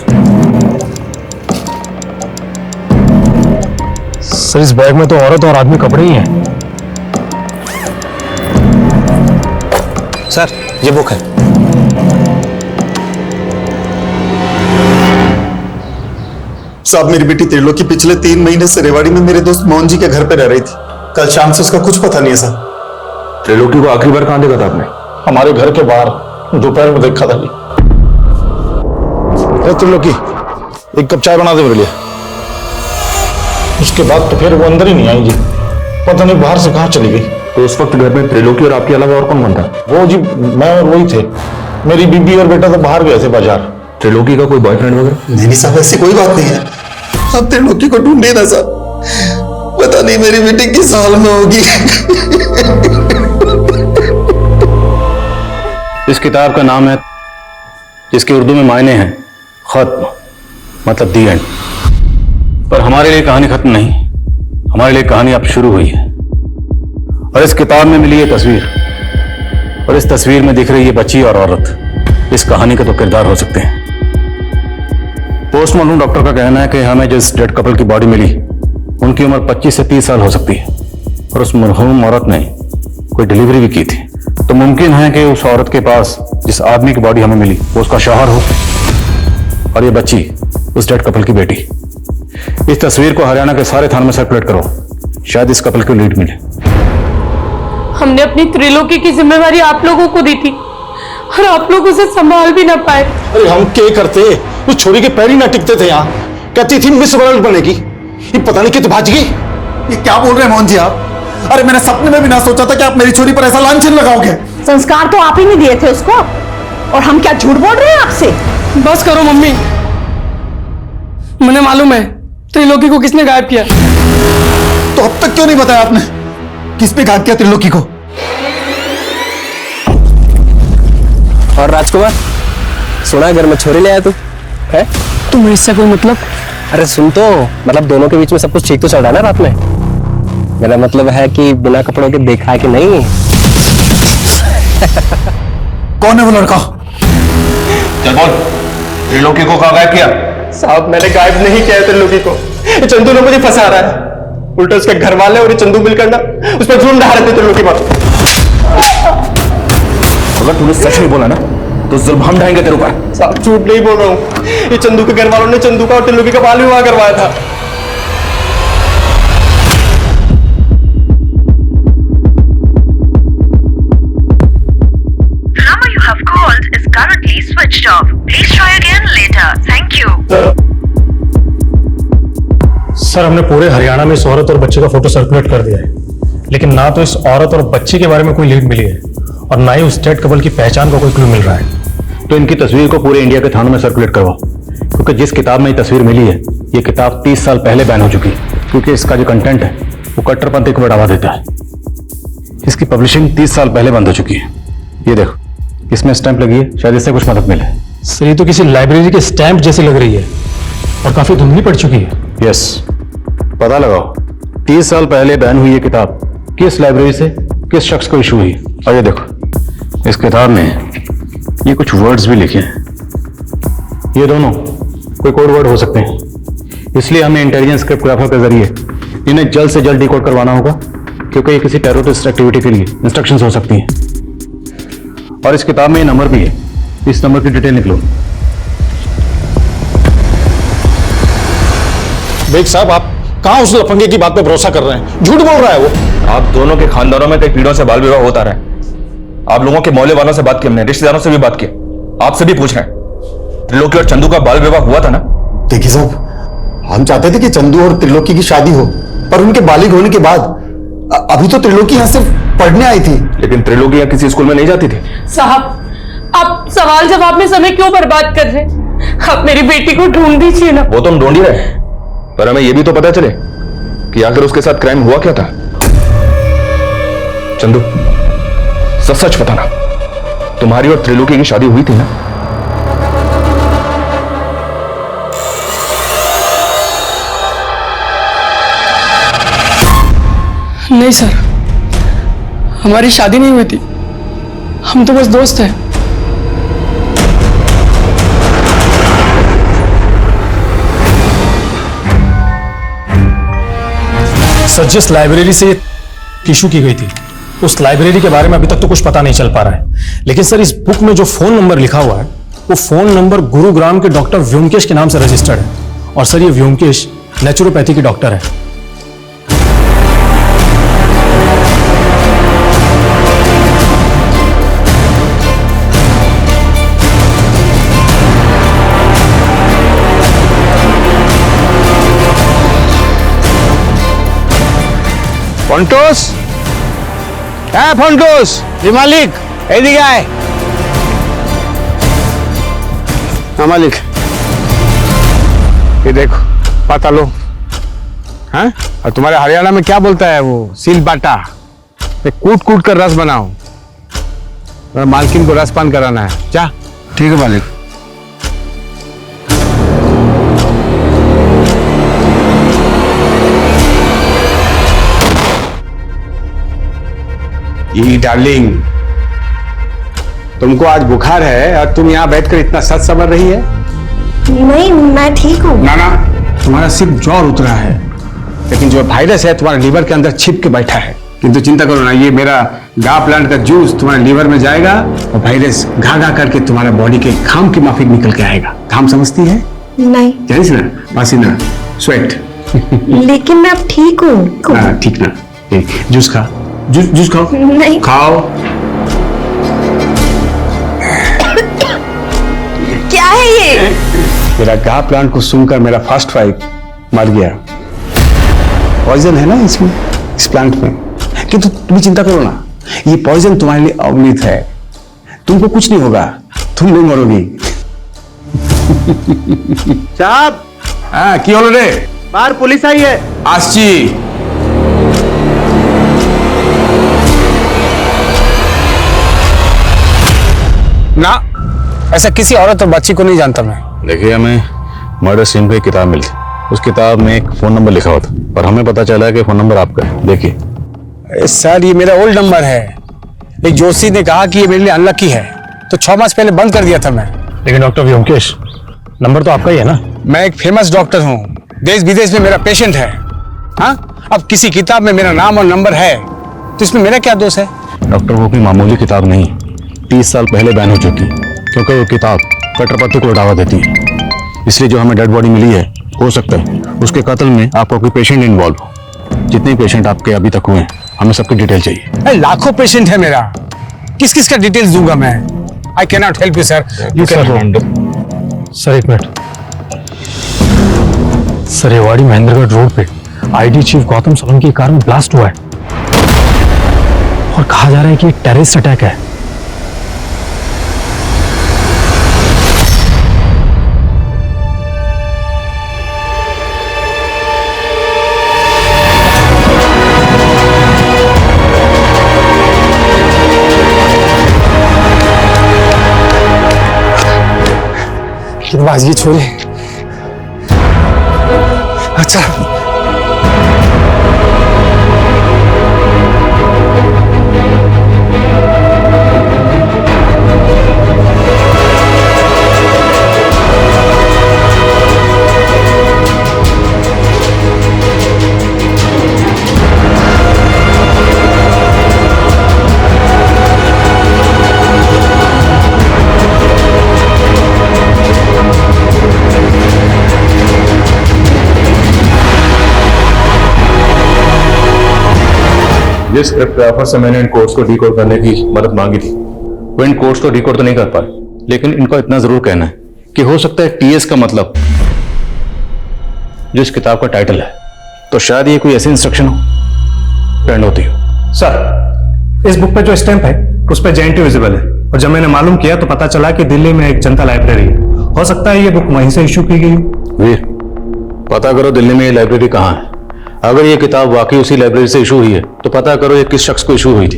सर इस बैग में तो औरत और आदमी कपड़े ही हैं। सर ये बुक है। साहब, मेरी बेटी त्रिलोकी पिछले 3 महीने से रेवाड़ी में मेरे दोस्त मोहन जी के घर पे रह रही थी। कल शाम से उसका कुछ पता नहीं है सर। त्रिलोकी को आखिरी बार कहां देखा था आपने? हमारे घर के बाहर दोपहर में देखा था। त्रिलोकी, एक कप चाय बना दे मेरे लिए। उसके बाद तो फिर वो अंदर ही नहीं आई जी, पता नहीं बाहर से कहां चली गई। तो उस वक्त घर में त्रिलोकी और आपके अलावा और कौन था? वो जी मैं और वही थे। मेरी बीबी और बेटा तो बाहर गए थे बाजार। त्रिलोकी का कोई बॉयफ्रेंड वगैरह? नहीं साहब, ऐसी कोई बात नहीं है। आप त्रिलोकी को ढूंढे ना साहब, पता नहीं मेरी बेटी किस हाल में होगी। इस किताब का नाम है, जिसके उर्दू में मायने हैं खत्म, मतलब दी एंड। पर हमारे लिए कहानी खत्म नहीं, हमारे लिए कहानी अब शुरू हुई है। और इस किताब में मिली ये तस्वीर, और इस तस्वीर में दिख रही है बच्ची और औरत, इस कहानी के तो किरदार हो सकते हैं। पोस्टमार्टम डॉक्टर का कहना है कि हमें जिस डेड कपल की बॉडी मिली उनकी उम्र 25 से 30 साल हो सकती है, और उस मरहूम औरत ने कोई डिलीवरी भी की थी। तो मुमकिन है कि उस औरत के पास जिस आदमी की बॉडी हमें मिली वो उसका शौहर हो, और ये बच्ची उस डेड कपल की बेटी। इस तस्वीर को हरियाणा के सारे थानों में सर्कुलेट करो, शायद इस कपल को लीड मिले। हमने अपनी त्रिलोकी की जिम्मेवारी आप लोगों को दी थी और आप लोग उसे संभाल भी ना पाए। अरे हम क्या करते, उस छोरी के पैर ही ना टिकते थे। यहाँ कहती थी मिस वर्ल्ड बनेगी, ये पता नहीं कितनी भाज गई। ये क्या बोल रहे हैं मोहन जी आप? अरे मैंने सपने में भी ना सोचा था कि आप मेरी छोरी पर ऐसा लांछन लगाओगे। संस्कार तो आप ही नहीं दिए थे उसको, और हम क्या झूठ बोल रहे हैं आपसे? बस करो मम्मी, मुझे मालूम है त्रिलोकी को किसने गायब किया। तो अब तक क्यों नहीं बताया आपने किस पे गायब किया त्रिलोकी को? और राजकुमार, सुना घर में छोरी ले आया तू है? तुम्हें इससे कोई मतलब? अरे सुन तो, मतलब दोनों के बीच में सब कुछ ठीक तो चल रहा है ना रात में? मेरा मतलब है कि बिना कपड़ों के देखा है कि नहीं? कौन है वो लड़का? चल बोल, त्रिलोकी को कहाँ गायब किया? साहब मैंने गायब नहीं किया है त्रिलोकी को, ये चंदू ने मुझे फंसा रहा है। उल्टा उसके घर वाले और ये चंदू मिलकर ना उस पर जुर्म ढा रहे थे त्रिलोकी पर। अगर तूने सच नहीं बोला ना तो जुल्म हम ढाएंगे तेरे ऊपर। साहब झूठ नहीं बोल रहा हूँ, ये चंदू के घर वालों ने चंदू का और त्रिलोकी का बाल विवाह करवाया था। number you have called is currently switched off. Please try again later. Thank you. Sir, हमने पूरे हरियाणा में इस औरत और बच्चे का फोटो सर्कुलेट कर दिया है, लेकिन ना तो इस औरत और बच्चे के बारे में कोई लीड मिली है और ना ही उस डेड कपल की पहचान का कोई क्लू मिल रहा है। तो इनकी तस्वीर को पूरे इंडिया के थानों में सर्कुलेट करवाओ, क्योंकि जिस किताब में ये तस्वीर मिली है ये किताब 30 साल पहले बैन हो चुकी है, क्योंकि इसका जो कंटेंट है वो कट्टरपंथी को बढ़ावा देता है। इसकी पब्लिशिंग 30 साल पहले बंद हो चुकी है। ये देखो, इसमें स्टैंप लगी है, शायद इससे कुछ मदद मिले। सर, ये तो किसी लाइब्रेरी के स्टैंप जैसी लग रही है और काफी धुंधली पड़ चुकी है। यस, पता लगाओ 30 साल पहले बैन हुई ये किताब किस लाइब्रेरी से किस शख्स को इशू हुई। और ये देखो, इस किताब में ये कुछ वर्ड्स भी लिखे हैं, ये दोनों कोई कोड वर्ड हो सकते हैं, इसलिए हमें इंटेलिजेंस क्रिप्टोग्राफर के जरिए इन्हें जल्द से जल्द डिकोड करवाना होगा, क्योंकि ये किसी टेररिस्ट एक्टिविटी के लिए इंस्ट्रक्शंस हो सकती हैं। और इस किताब में ये नंबर भी है, इस नंबर की डिटेल निकलो। बेग साहब, आप कहां उस लफंगे की बात पे भरोसा कर रहे हैं? झूठ बोल रहा है वो। आप दोनों के खानदानों में कई पीढ़ियों से बाल विवाह होता रहा है। आप लोगों के मोहल्ले वालों से बात की हमने, रिश्तेदारों से भी बात की, आपसे भी पूछ रहे हैं। त्रिलोकी और चंदू का बाल विवाह हुआ था ना? देखिए साहब, हम चाहते थे कि चंदू और त्रिलोकी की शादी हो, पर उनके बालिग होने के बाद अभी तो त्रिलोकी यहाँ सिर्फ पढ़ने आई थी। लेकिन त्रिलोकी यहाँ किसी स्कूल में नहीं जाती थी। साहब, आप सवाल जवाब में समय क्यों बर्बाद कर रहे हैं? आप मेरी बेटी को ढूंढ दीजिए ना। वो तो हम ढूंढ ही रहे, पर हमें यह भी तो पता चले कि आखिर उसके साथ क्राइम हुआ क्या था। चंदू, सच सच बताना, तुम्हारी और त्रिलोकी की शादी हुई थी ना? नहीं सर, हमारी शादी नहीं हुई थी, हम तो बस दोस्त हैं। सर, जिस लाइब्रेरी से इशू की गई थी उस लाइब्रेरी के बारे में अभी तक तो कुछ पता नहीं चल पा रहा है, लेकिन सर इस बुक में जो फोन नंबर लिखा हुआ है वो फोन नंबर गुरुग्राम के डॉक्टर व्योमकेश के नाम से रजिस्टर्ड है। और सर, ये व्योमकेश नेचुरोपैथी के डॉक्टर है। फंटोस, फंटोस, जी मालिक, एदिके आए। हाँ मालिक, ये देखो पता लो। हाँ, और तुम्हारे हरियाणा में क्या बोलता है वो, सील बाटा। कूट कूट कर रस बनाओ, मालकिन को रसपान कराना है। जा। ठीक है मालिक। ये डार्लिंग, तुमको आज बुखार है और तुम यहाँ बैठकर इतना सच समझ रही है? नहीं, मैं ठीक हूँ। ना ना, तुम्हारा सिर्फ ज्वर उतरा है, लेकिन जो वायरस है तुम्हारे लीवर के अंदर छिप के बैठा है। किंतु चिंता करो ना, ये मेरा गा प्लांट का जूस तुम्हारे लीवर में जाएगा और वायरस घा घा करके तुम्हारा बॉडी के घाम की माफिक निकल के आएगा। घाम समझती है? नहीं। जानिस ना, पसीना, स्वेट। लेकिन मैं अब ठीक हूँ। हाँ ठीक ना, जूस खा, जूस खाओ। नहीं खाओ। क्या है ये? मेरा गा प्लांट को सुनकर मेरा फर्स्ट वाइफ मर गया। पॉइजन है ना इसमें, इस प्लांट में। किंतु तुम चिंता करो ना, ये पॉइजन तुम्हारे लिए अमृत है। तुमको कुछ नहीं होगा, तुम नहीं मरोगी। साहब। हाँ की होलो रे? बाहर पुलिस आई है। आसची। ना, ऐसा किसी औरत और बच्ची को नहीं जानता मैं। देखिए, हमें मर्डर सीन पे एक किताब मिली। उस किताब में एक फोन नंबर लिखा हुआ था और हमें पता चला कि फोन नंबर आपका है। देखिए सर, ये मेरा ओल्ड नंबर है। एक जोशी ने कहा कि ये मेरे लिए अनलकी है, तो 6 मास पहले बंद कर दिया था मैं। लेकिन डॉक्टर व्योमकेश, नंबर तो आपका ही है ना? मैं एक फेमस डॉक्टर हूँ, देश विदेश में मेरा पेशेंट है। हाँ, अब किसी किताब में मेरा नाम और नंबर है तो इसमें मेरा क्या दोष है? डॉक्टर, वो कोई मामूली किताब नहीं, 30 साल पहले बैन हो चुकी, क्योंकि वो किताब कट्टरपंथी को बढ़ावा देती है। इसलिए जो हमें डेड बॉडी मिली है, हो सकता है उसके कत्ल में आपका कोई पेशेंट इन्वॉल्व हो। जितने पेशेंट आपके अभी तक हुए हैं, हमें सबकी डिटेल चाहिए। लाखों पेशेंट है मेरा, किस किस का डिटेल्स दूंगा मैं? I can not help you sir. You can. Sir एक minute. Sir, Rewari Mahendragarh road पे आईडी चीफ गौतम सोलंकी की कार में ब्लास्ट हुआ है और कहा जा रहा है कि टेररिस्ट अटैक है। ये छोरी। अच्छा, जिस क्रिप्टोग्राफर से मैंने इन कोड्स को डिकोड करने की मदद मांगी थी, वो इन कोड्स को डिकोड तो नहीं कर पाए, लेकिन इनको इतना जरूर कहना है कि हो सकता है टीएस का मतलब जो इस किताब का टाइटल है, तो शायद ये कोई ऐसी इंस्ट्रक्शन हो पेंड होती हो। सर, इस बुक पे जो स्टैंप है उस पे JNT विजिबल है, और जब मैंने मालूम किया तो पता चला कि दिल्ली में एक जनता लाइब्रेरी है। हो सकता है ये बुक वहीं से इशू की गई। वीर, पता करो दिल्ली में ये लाइब्रेरी कहाँ है। अगर ये किताब वाकई उसी लाइब्रेरी से इशू हुई है तो पता करो ये किस शख्स को इशू हुई थी,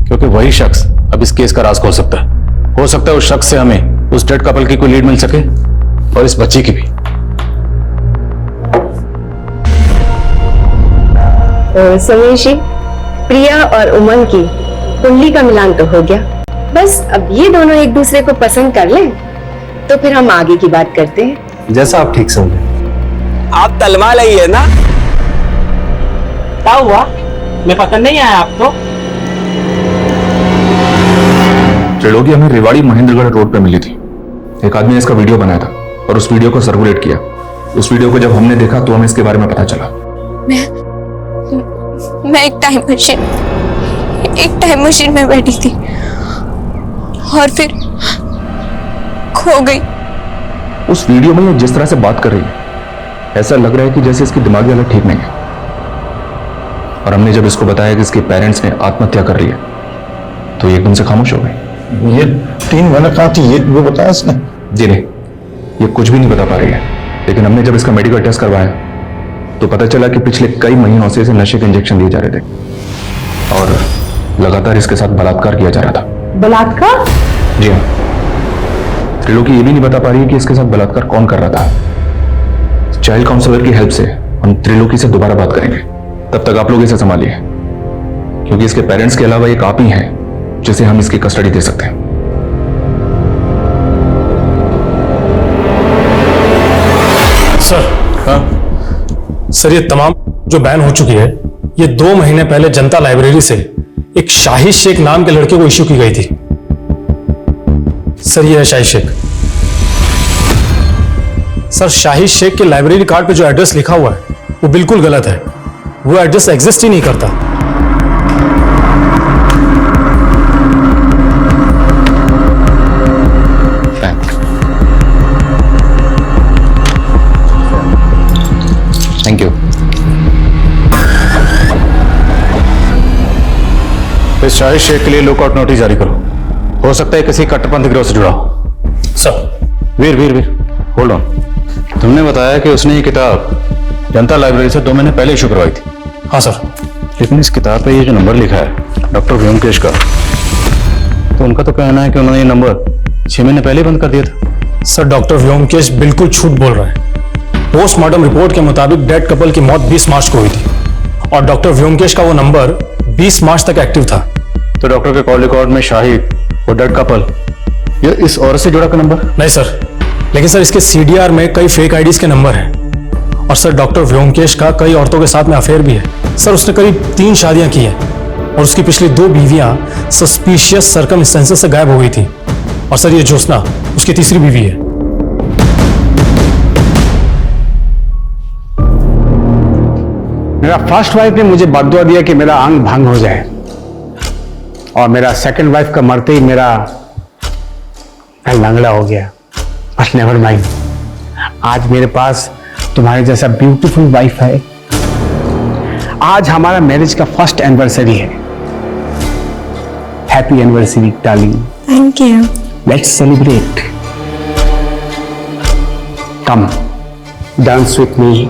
क्योंकि वही शख्स अब इस केस का राज खोल सकता है। हो सकता है उस शख्स से हमें उस डेड कपल की कोई लीड मिल सके और इस बच्ची की भी। समीर जी, प्रिया और उमंग की कुंडली का मिलान तो हो गया। बस अब ये दोनों एक दूसरे को पसंद कर लें तो फिर हम आगे की बात करते हैं। जैसा आप ठीक समझे। आप तलवार ही है ना? क्या हुआ? मैं पसंद नहीं आया आपको? त्रिलोकी हमें रेवाड़ी महेंद्रगढ़ रोड पे मिली थी। एक आदमी ने इसका वीडियो बनाया था और उस वीडियो को सर्कुलेट किया। उस वीडियो को जब हमने देखा तो हमें इसके बारे में पता चला। मैं एक टाइम मशीन में बैठी थी और फिर खो गई। उस वीडियो में ये जिस तरह से बात कर रही है, ऐसा लग रहा है कि जैसे इसकी दिमागी हालत ठीक नहीं है। और हमने जब इसको बताया कि इसके पेरेंट्स ने आत्महत्या कर ली है तो ये एकदम से खामोश हो गई। ये 3 महीने कहाँ थी, ये वो बताया इसने? जी नहीं, ये कुछ भी नहीं बता पा रही है। लेकिन हमने जब इसका मेडिकल टेस्ट करवाया तो पता चला कि पिछले कई महीनों से इसे नशे के इंजेक्शन दिए जा रहे थे और लगातार इसके साथ बलात्कार किया जा रहा था। बलात्कार? जी हाँ। त्रिलोकी ये भी नहीं बता पा रही है कि इसके साथ बलात्कार कौन कर रहा था। चाइल्ड काउंसलर की हेल्प से हम त्रिलोकी से दोबारा बात करेंगे, तब तक आप लोग इसे संभालिए। क्योंकि इसके पेरेंट्स के अलावा एक आप ही हैं जिसे हम इसकी कस्टडी दे सकते हैं। सर, हाँ सर, ये तमाम जो बैन हो चुकी है, ये 2 महीने पहले जनता लाइब्रेरी से एक शाहिद शेख नाम के लड़के को इश्यू की गई थी। सर, ये है शाहिद शेख। सर, शाहिद शेख के लाइब्रेरी कार्ड पे जो एड्रेस लिखा हुआ है वो बिल्कुल गलत है। वो एड्रेस एग्जिस्ट ही नहीं करता। Thank you. इस शाहिद शेख के लिए लुकआउट नोटिस जारी करो। हो सकता है किसी कट्टरपंथी गिरोह से जुड़ा हो। Sir. Veer Veer Veer hold on. तुमने बताया कि उसने ये किताब जनता लाइब्रेरी से 2 महीने पहले इशू करवाई थी। हाँ सर। लेकिन इस किताब पे ये जो नंबर लिखा है डॉक्टर व्योमकेश का, तो उनका तो कहना है कि उन्होंने ये नंबर 6 महीने पहले बंद कर दिया था। सर, डॉक्टर व्योमकेश बिल्कुल झूठ बोल रहा है। पोस्टमार्टम रिपोर्ट के मुताबिक डेड कपल की मौत 20 मार्च को हुई थी और डॉक्टर व्योमकेश का वो नंबर 20 मार्च तक एक्टिव था। तो डॉक्टर के कॉल रिकॉर्ड में शाहिद और डेड कपल ये इस औरत से जुड़ा का नंबर? नहीं सर, लेकिन सर इसके सीडीआर में कई फेक आईडीज के नंबर हैं और सर डॉक्टर व्योमकेश का कई औरतों के साथ में अफेयर भी है। सर, उसने करीब 3 शादियां की हैं और उसकी पिछली 2 बीवियां सस्पिशियस सर्कमस्टेंसेस से गायब हो गई थी और सर ये ज्योत्सना उसकी तीसरी बीवी है। मेरा फर्स्ट वाइफ ने मुझे बददुआ दिया कि मेरा अंग भंग हो जाए और मेरा सेकंड वाइफ का मरते ही मेरा लंगड़ा हो गया। बट नेवर माइंड, आज मेरे पास तुम्हारे जैसा ब्यूटीफुल वाइफ है। आज हमारा मैरिज का फर्स्ट एनिवर्सरी है। Happy anniversary darling. Thank you. Let's celebrate. Come dance with me.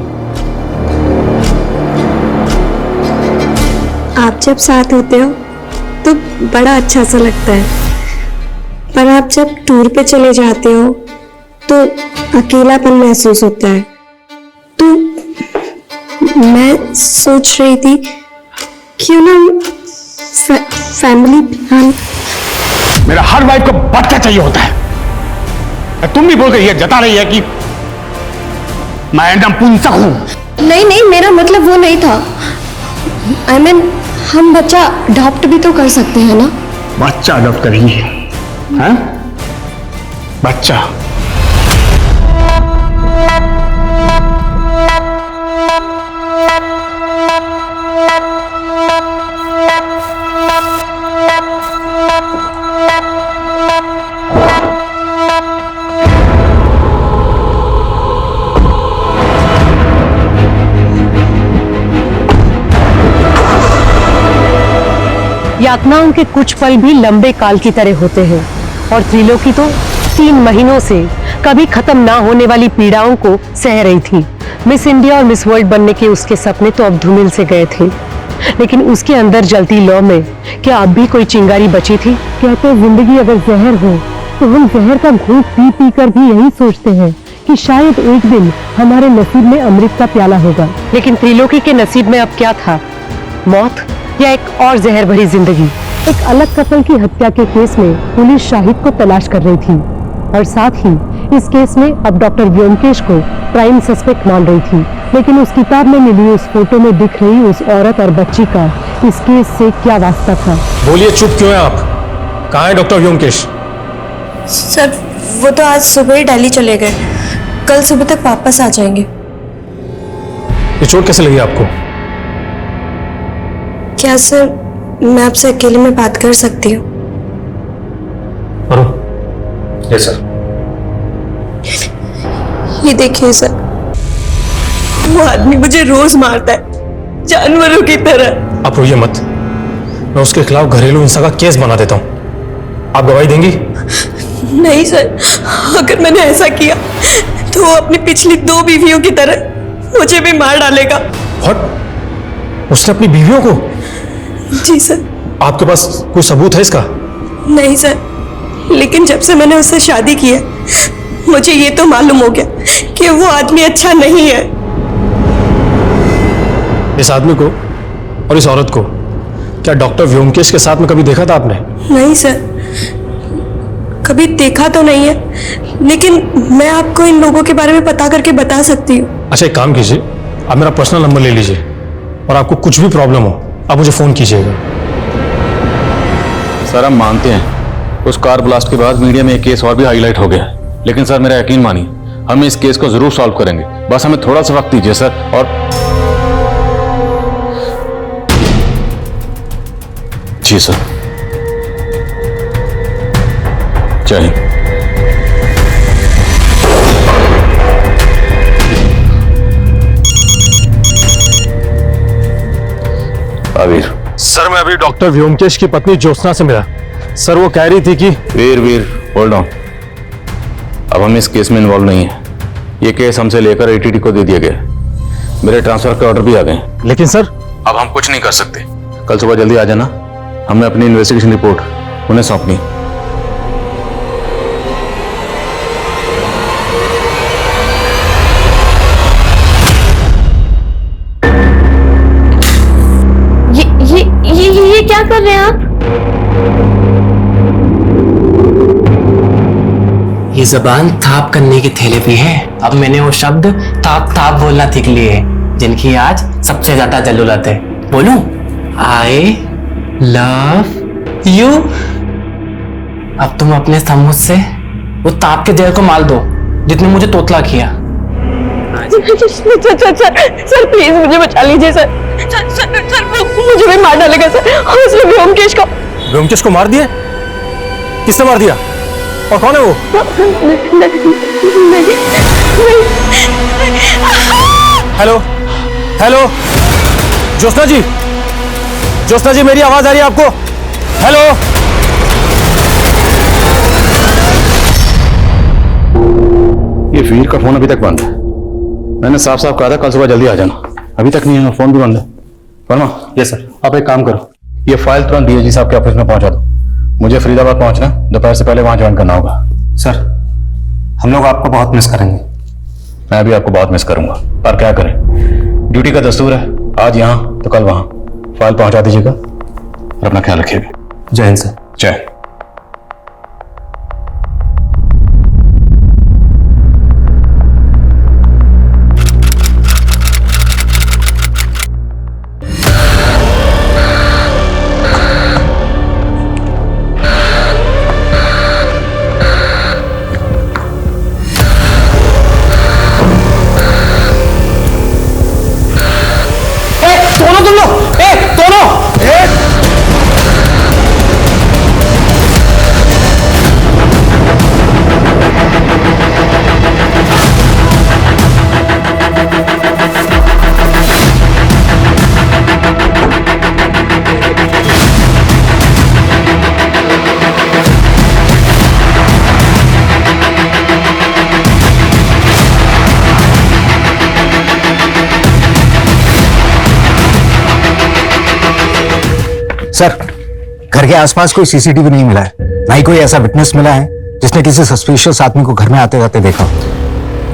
आप जब साथ होते हो तो बड़ा अच्छा सा लगता है, पर आप जब टूर पे चले जाते हो तो अकेलापन महसूस होता है। तो मैं सोच रही थी क्यों ना फैमिली प्लान। मेरा हर वाइफ को बच्चा चाहिए होता है। तुम भी बोल कर ये जता रही है कि मैं एकदम पुंसक हूं। नहीं नहीं, मेरा मतलब वो नहीं था। I mean, हम बच्चा अडॉप्ट भी तो कर सकते हैं ना। बच्चा अडॉप्ट करेंगे? हैं? बच्चा? यातनाओं के कुछ पल भी लंबे काल की तरह होते हैं और त्रिलोकी तो 3 महीनों से कभी खत्म ना होने वाली पीड़ाओं को सह रही थी। मिस इंडिया और मिस वर्ल्ड बनने के उसके सपने तो अब धूमिल से गए थे, लेकिन उसके अंदर जलती लौ में क्या अब भी कोई चिंगारी बची थी? कहते जिंदगी अगर जहर हो तो हम जहर का घूंट पी पी कर भी यही सोचते हैं कि शायद एक दिन हमारे नसीब में अमृत का प्याला होगा। लेकिन त्रिलोकी के नसीब में अब क्या था? मौत या एक और जहर भरी जिंदगी? एक अलग कपल की हत्या के केस में पुलिस शाहिद को तलाश कर रही थी और साथ ही इस केस में अब डॉक्टर व्योमकेश को प्राइम सस्पेक्ट मान रही थी। लेकिन उस किताब में मिली उस फोटो में दिख रही उस औरत और बच्ची का इस केस से क्या वास्ता था? बोलिए, चुप क्यों है आप? कहाँ है डॉक्टर व्योमकेश? सर, वो तो आज सुबह ही दिल्ली चले गए, कल सुबह तक वापस आ जाएंगे। ये चोट कैसे लगी आपको? क्या सर, मैं आपसे अकेले में बात कर सकती हूँ? Yes sir. ये देखिए सर, वो आदमी मुझे रोज मारता है जानवरों की तरह। आप रोइए मत, मैं उसके खिलाफ घरेलू हिंसा का केस बना देता हूँ। आप गवाही देंगी? नहीं सर, अगर मैंने ऐसा किया तो वो अपनी पिछली 2 बीवियों की तरह मुझे भी मार डालेगा। What? उसने अपनी बीवियों को? जी सर। आपके पास कोई सबूत है इसका? नहीं सर, लेकिन जब से मैंने उससे शादी की है मुझे ये तो मालूम हो गया कि वो आदमी अच्छा नहीं है। इस आदमी को और इस औरत को क्या डॉक्टर व्योमकेश के साथ में कभी देखा था आपने? नहीं सर, कभी देखा तो नहीं है, लेकिन मैं आपको इन लोगों के बारे में पता करके बता सकती हूँ। अच्छा एक काम कीजिए, आप मेरा पर्सनल नंबर ले लीजिए और आपको कुछ भी प्रॉब्लम हो आप मुझे फोन कीजिएगा। सर हम मानते हैं उस कार ब्लास्ट के बाद मीडिया में एक केस और भी हाईलाइट हो गया, लेकिन सर मेरा यकीन मानिए हम इस केस को जरूर सॉल्व करेंगे, बस हमें थोड़ा सा वक्त दीजिए सर। और जी सर, जय हिंद। वीर सर मैं अभी डॉक्टर व्योमकेश की पत्नी ज्योत्सना से मिला। सर वो कह रही थी कि वीर होल्ड ऑन, अब हम इस केस में इन्वॉल्व नहीं है। ये केस हमसे लेकर एटीटी को दे दिया गया, मेरे ट्रांसफर के ऑर्डर भी आ गए। लेकिन सर अब हम कुछ नहीं कर सकते, कल सुबह जल्दी आ जाना, हमने अपनी इन्वेस्टिगेशन रिपोर्ट उन्हें सौंपनी। ये क्या कर रहे हैं आप? ये जबान थाप करने की थेरेपी है। अब मैंने वो शब्द थाप थाप बोलना सीख लिए हैं जिनकी आज सबसे ज्यादा जरूरत है। बोलूं? I love you. अब तुम अपने समूह से वो ताप के जहर को मार दो जितने मुझे तोतला किया। सर प्लीज मुझे बचा लीजिए सर। सर मुझे भी मार डालेगा सर, और इसमें व्योमकेश को। व्योमकेश को मार दिया? किसने मार दिया और कौन है वो? हेलो हेलो ज्योत्सना जी, ज्योत्सना जी मेरी आवाज आ रही है आपको? हेलो ये वीर का फोन अभी तक बंद है। मैंने साफ साफ कहा था कल सुबह जल्दी आ जाना, अभी तक नहीं है, फोन भी बंद है। Verma, yes sir. आप एक काम करो, ये फाइल तुरंत डीएजी साहब के ऑफिस में पहुंचा दो। मुझे फरीदाबाद पहुंचना, दोपहर से पहले वहां ज्वाइन करना होगा। सर हम लोग आपको बहुत मिस करेंगे। मैं भी आपको बहुत मिस करूंगा, पर क्या करें, ड्यूटी का दस्तूर है, आज यहां तो कल वहां। फाइल पहुंचा दीजिएगा और अपना ख्याल रखिएगा। जय हिंद सर। जय। सर घर के आसपास कोई सीसीटीवी नहीं मिला है, ना ही कोई ऐसा विटनेस मिला है जिसने किसी सस्पिशियस आदमी को घर में आते जाते देखा।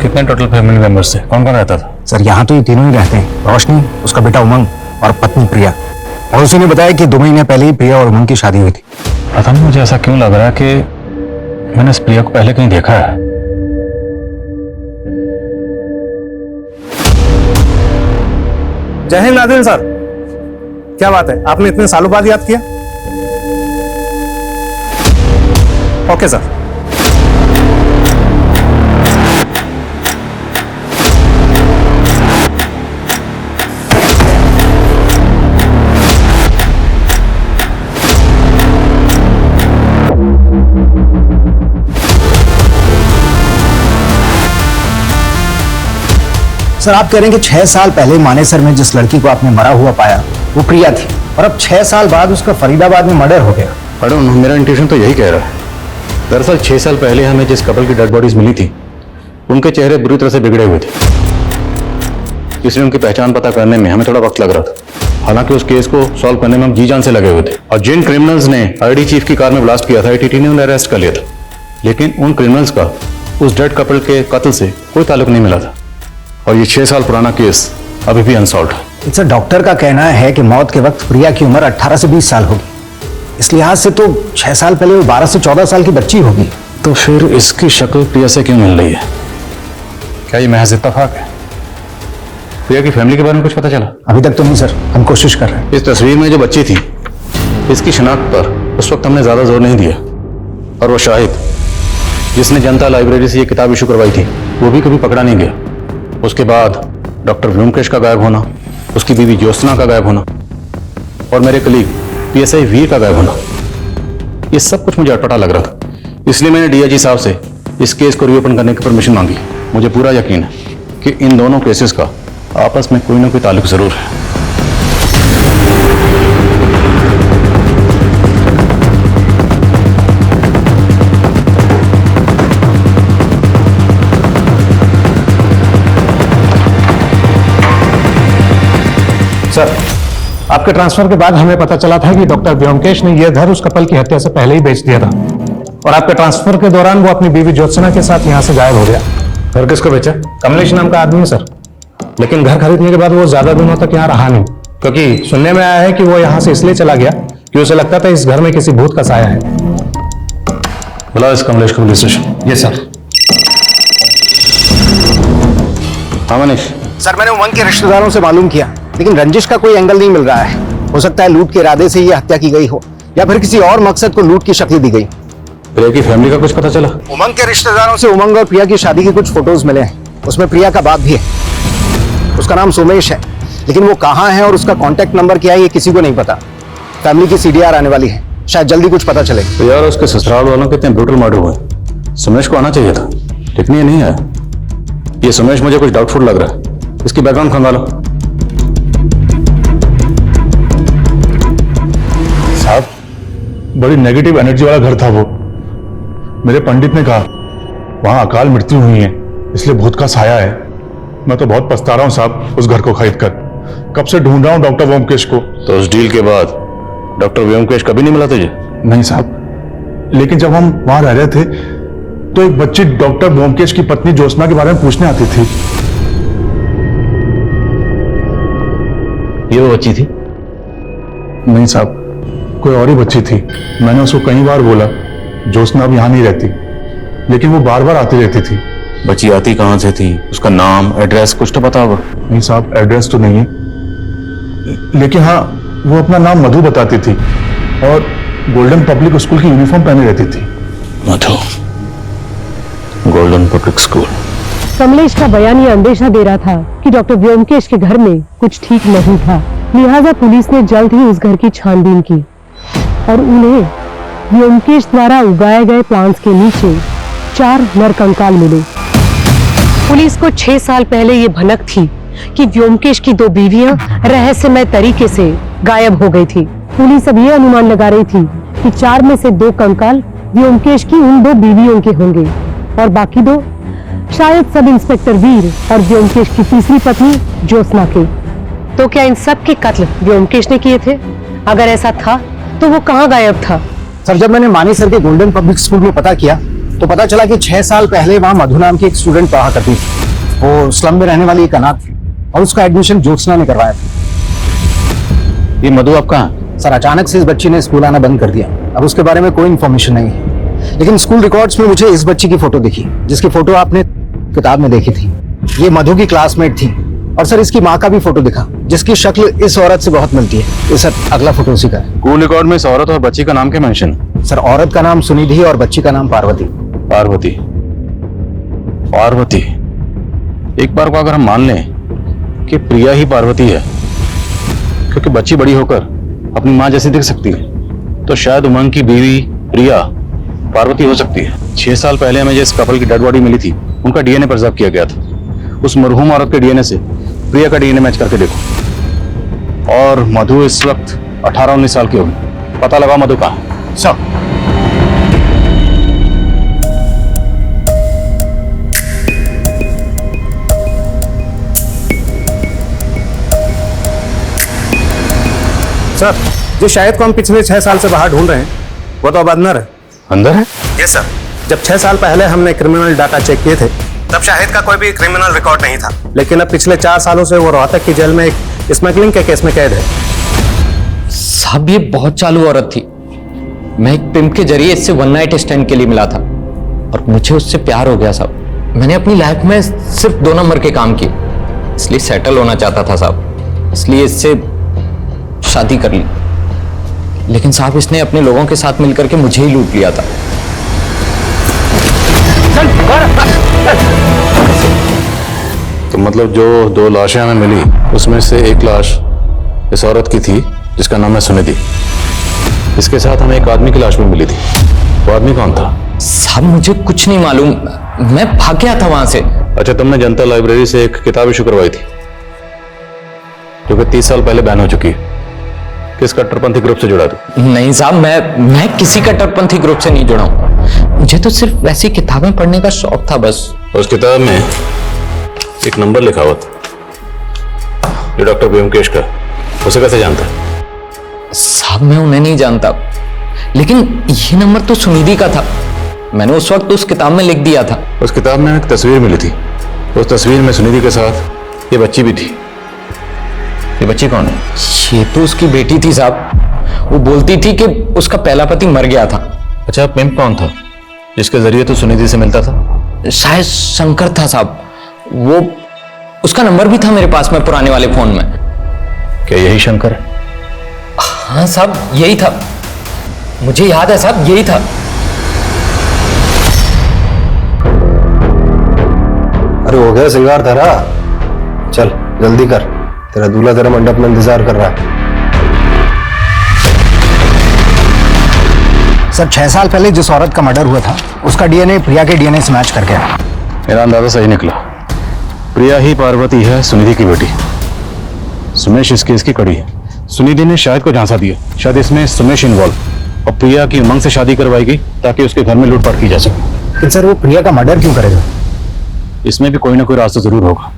कितने टोटल फैमिली मेंबर्स थे, कौन कौन रहता था? सर यहाँ तो ये तीनों ही रहते हैं, रोशनी, उसका बेटा उमंग और पत्नी प्रिया। और उसी ने बताया कि 2 महीने पहले ही प्रिया और उमंग की शादी हुई थी। पता नहीं मुझे ऐसा क्यों लग रहा है कि मैंने इस प्रिया को पहले कहीं देखा है। जय हिंद नादिर सर, क्या बात है, आपने इतने सालों बाद याद किया? Okay sir. सर आप कह रहे हैं कि 6 साल पहले मानेसर में जिस लड़की को आपने मरा हुआ पाया वो प्रिया थी, और अब 6 साल बाद उसका फरीदाबाद में मर्डर हो गया। मेरा इंट्यूशन तो यही कह रहा है। दरअसल 6 साल पहले हमें जिस कपल की डेड बॉडीज मिली थी उनके चेहरे बुरी तरह से बिगड़े हुए थे, इसलिए उनकी पहचान पता करने में हमें थोड़ा वक्त लग रहा था। हालांकि उस केस को सॉल्व करने में हम जी जान से लगे हुए थे, और जिन क्रिमिनल्स ने आईडी चीफ की कार में ब्लास्ट किया था एटीटी ने उन्हें अरेस्ट कर लिया था, लेकिन उन क्रिमिनल्स का उस डेड कपल के कत्ल से कोई ताल्लुक नहीं मिला था, और ये 6 साल पुराना केस अभी भी अनसॉल्व है। सर डॉक्टर का कहना है कि मौत के वक्त प्रिया की उम्र 18 से 20 साल होगी। इस लिहाज से तो 6 साल पहले वो 12 से 14 साल की बच्ची होगी। तो फिर इसकी शक्ल प्रिया से क्यों मिल रही है? क्या ये महज इत्तेफाक है? प्रिया की फैमिली के बारे में कुछ पता चला? अभी तक तो नहीं सर, हम कोशिश कर रहे हैं। इस तस्वीर में जो बच्ची थी, इसकी शिनाख्त पर उस वक्त हमने ज्यादा जोर नहीं दिया, और वो शाहिद जिसने जनता लाइब्रेरी से ये किताब इशू करवाई थी, वो भी कभी पकड़ा नहीं गया। उसके बाद डॉक्टर व्योमकेश का गायब होना, उसकी बीवी ज्योत्सना का गायब होना, और मेरे कलीग PSI वीर का गायब होना, ये सब कुछ मुझे अटपटा लग रहा था। इसलिए मैंने DIG साहब से इस केस को रीओपन करने की परमिशन मांगी। मुझे पूरा यकीन है कि इन दोनों केसेस का आपस में कोई ना कोई ताल्लुक जरूर है। सर, आपके ट्रांसफर के बाद हमें पता चला था कि डॉक्टर व्योमकेश ने यह घर उस कपल की हत्या से पहले ही बेच दिया था, और आपके ट्रांसफर के दौरान वो अपनी बीवी ज्योत्सना के साथ यहाँ से गायब हो गया। घर किसको बेचा? कमलेश नाम का आदमी है सर, लेकिन घर खरीदने के बाद वो ज्यादा दिनों तक यहाँ रहा नहीं, क्योंकि सुनने में आया है कि वो यहाँ से इसलिए चला गया कि उसे लगता था इस घर में किसी भूत का साया है। बुलाओ इस कमलेश को पुलिस स्टेशन। Yes sir. हाँ मनीष। सर मैंने उमंग के रिश्तेदारों से मालूम किया, लेकिन रंजिश का कोई एंगल नहीं मिल रहा है। हो सकता है लूट के इरादे से ये हत्या की गई हो, या फिर किसी और मकसद को लूट की शक्ल दी गई। प्रिया की फैमिली का कुछ पता चला? उमंग के रिश्तेदारों से उमंग और प्रिया की शादी की कुछ फोटोज मिले हैं। उसमें प्रिया का बाप भी है, उसका नाम सोमेश है, लेकिन वो कहाँ है और उसका कॉन्टेक्ट नंबर क्या है ये किसी को नहीं पता। फैमिली की CDR आने वाली है, शायद जल्दी कुछ पता चले। तो यार उसके ससुराल वालों के इतने ब्रूटल मर्डर हुए, सुमेश को आना चाहिए था, लेकिन ये नहीं आया। ये सुमेश मुझे कुछ डाउटफुल लग रहा है, इसकी बैकग्राउंड खंगालो। साहब, बड़ी नेगेटिव एनर्जी वाला घर था वो। मेरे पंडित ने कहा वहां अकाल मृत्यु हुई है, इसलिए भूत का साया है। मैं तो बहुत पछता रहा हूं साहब उस घर को खरीद कर। कब से ढूंढ रहा हूं डॉक्टर व्योमकेश को। तो उस डील के बाद डॉक्टर व्योमकेश कभी नहीं मिला तुझे? नहीं साहब, लेकिन जब हम वहां रह रहे थे तो एक बच्ची डॉक्टर व्योमकेश की पत्नी ज्योत्सना के बारे में पूछने आती थी। ये वो बच्ची थी? नहीं साहब, कोई और ही बच्ची थी। मैंने उसको कई बार बोला ज्योत्सना अब यहाँ नहीं रहती, लेकिन वो बार बार आती रहती थी। बच्ची आती कहाँ से थी? उसका नाम, एड्रेस कुछ तो पता होगा? नहीं साहब, एड्रेस तो नहीं है, लेकिन हाँ वो अपना नाम मधु बताती थी और गोल्डन पब्लिक स्कूल की यूनिफॉर्म पहने रहती थी। मधु, गोल्डन पब्लिक स्कूल। कमलेश का बयान ये अंदेशा दे रहा था कि डॉक्टर व्योमकेश के घर में कुछ ठीक नहीं था, लिहाजा पुलिस ने जल्द ही उस घर की छानबीन की और उन्हें व्योमकेश द्वारा उगाए गए प्लांट्स के नीचे 4 नरकंकाल मिले। पुलिस को 6 साल पहले ये भनक थी कि व्योमकेश की 2 बीवियां रहस्यमय तरीके से गायब हो गई थी। पुलिस अब ये अनुमान लगा रही थी कि 4 में से 2 कंकाल व्योमकेश की उन 2 बीवियों के होंगे और बाकी 2 शायद सब इंस्पेक्टर वीर और व्योमकेश की तीसरी पत्नी ज्योत्सना के। तो क्या इन सब के कत्ल व्योमकेश ने किए थे? अगर ऐसा था तो वो कहाँ गायब था? सर जब मैंने मानेसर के गोल्डन पब्लिक स्कूल में पता किया तो पता चला कि 6 साल पहले वहाँ मधु नाम की एक स्टूडेंट पढ़ा करती थी। वो स्लम में रहने वाली एक अनाथ थी और उसका एडमिशन ज्योत्सना ने करवाया था। ये मधु आप कहाँ? सर अचानक से इस बच्ची ने स्कूल आना बंद कर दिया। अब उसके बारे में कोई इन्फॉर्मेशन नहीं है, लेकिन स्कूल रिकॉर्ड्स में मुझे इस बच्ची की फोटो दिखी, जिसकी फोटो आपने किताब में देखी थी। ये मधु की क्लासमेट थी। और सर इसकी माँ का भी फोटो दिखा, जिसकी शक्ल इस औरत से बहुत मिलती है। ये सर अगला फोटो उसी का है। स्कूल रिकॉर्ड में इस औरत और बच्ची का नाम क्या मेंशन है? सर औरत का नाम सुनिधि और बच्ची का नाम पार्वती। पार्वती, पार्वती। एक बार को अगर हम मान लें कि प्रिया ही पार्वती है, क्योंकि बच्ची बड़ी होकर अपनी माँ जैसी दिख सकती है, तो शायद उमंग की बीवी प्रिया पार्वती हो सकती है। 6 साल पहले हमें जिस कपल की डेड बॉडी मिली थी, उनका DNA प्रिजर्व किया गया था। उस मरहूम औरत के DNA से प्रिया का DNA मैच करके देखो। और मधु इस वक्त 18-19 साल की होगी। पता लगाओ मधु कहाँ। सब सर, जो शाहिद को हम पिछले 6 साल से बाहर ढूंढ रहे हैं, वो तो अब अंदर है। अंदर है? Yes sir. जब 6 साल पहले हमने क्रिमिनल डाटा चेक किए थे, तब शाहिद का कोई भी क्रिमिनल रिकॉर्ड नहीं था, लेकिन अब पिछले 4 सालों से वो रोहतक की जेल में एक स्मगलिंग के केस में कैद है। साहब ये बहुत चालू औरत थी। मैं एक पिम्प के जरिए इससे वन नाइट स्टैंड के लिए मिला था और मुझे उससे प्यार हो गया साहब। मैंने अपनी लाइफ में सिर्फ 2 नंबर के काम किए, इसलिए सेटल होना चाहता था साहब, इसलिए इससे शादी कर ली। लेकिन साहब इसने अपने लोगों के साथ मिलकर के मुझे ही लूट लिया था। तो मतलब जो 2 लाशें हमें मिली उसमें से एक लाश इस औरत की थी जिसका नाम है सुनिधि। इसके साथ हमें एक आदमी की लाश भी मिली थी। वो आदमी कौन था? साहब मुझे कुछ नहीं मालूम, मैं भाग गया था वहां से। अच्छा, तुमने जनता लाइब्रेरी से एक किताब इशू करवाई थी जो कि 30 साल पहले बैन हो चुकी है। किस कट्टरपंथी ग्रुप से जुड़ा था? नहीं साहब, मैं किसी कट्टरपंथी ग्रुप से नहीं जुड़ा हूं। मुझे तो सिर्फ वैसी किताबें पढ़ने का शौक था बस। उस किताब में एक नंबर लिखा हुआ था जो डॉक्टर व्योमकेश का। उसे कैसे जानता है? साहब मैं उन्हें नहीं जानता, लेकिन ये नंबर तो सुनिधि का था। मैंने उस वक्त उस किताब में लिख दिया था। उस किताब में एक तस्वीर मिली थी। उस तस्वीर में सुनिधि के साथ ये बच्ची भी थी। ये बच्ची कौन है? ये तो उसकी बेटी थी साहब। वो बोलती थी कि उसका पहला पति मर गया था। अच्छा, पिंप कौन था जिसके जरिए तो सुनिधि से मिलता था? शायद शंकर था साहब। वो उसका नंबर भी था मेरे पास में पुराने वाले फोन में। क्या यही शंकर है? हाँ साहब यही था, मुझे याद है साहब यही था। अरे हो गया सिगार धरा, चल जल्दी कर, तेरा दूल्हा तेरे मंडप में इंतजार कर रहा है। सर 6 साल पहले जिस औरत का मर्डर हुआ था उसका डीएनए प्रिया के डीएनए से मैच करके आया। मेरा अंदाजा सही निकला। प्रिया ही पार्वती है, सुनिधि की बेटी। सुमेश इस केस की कड़ी है। सुनिधि ने शायद को झांसा दिया, शायद इसमें सुमेश इन्वॉल्व, और प्रिया की उमंग से शादी करवाएगी ताकि उसके घर में लूटपाट की जा सके। लेकिन सर वो प्रिया का मर्डर क्यों करेगा? इसमें भी कोई ना कोई रास्ता जरूर होगा।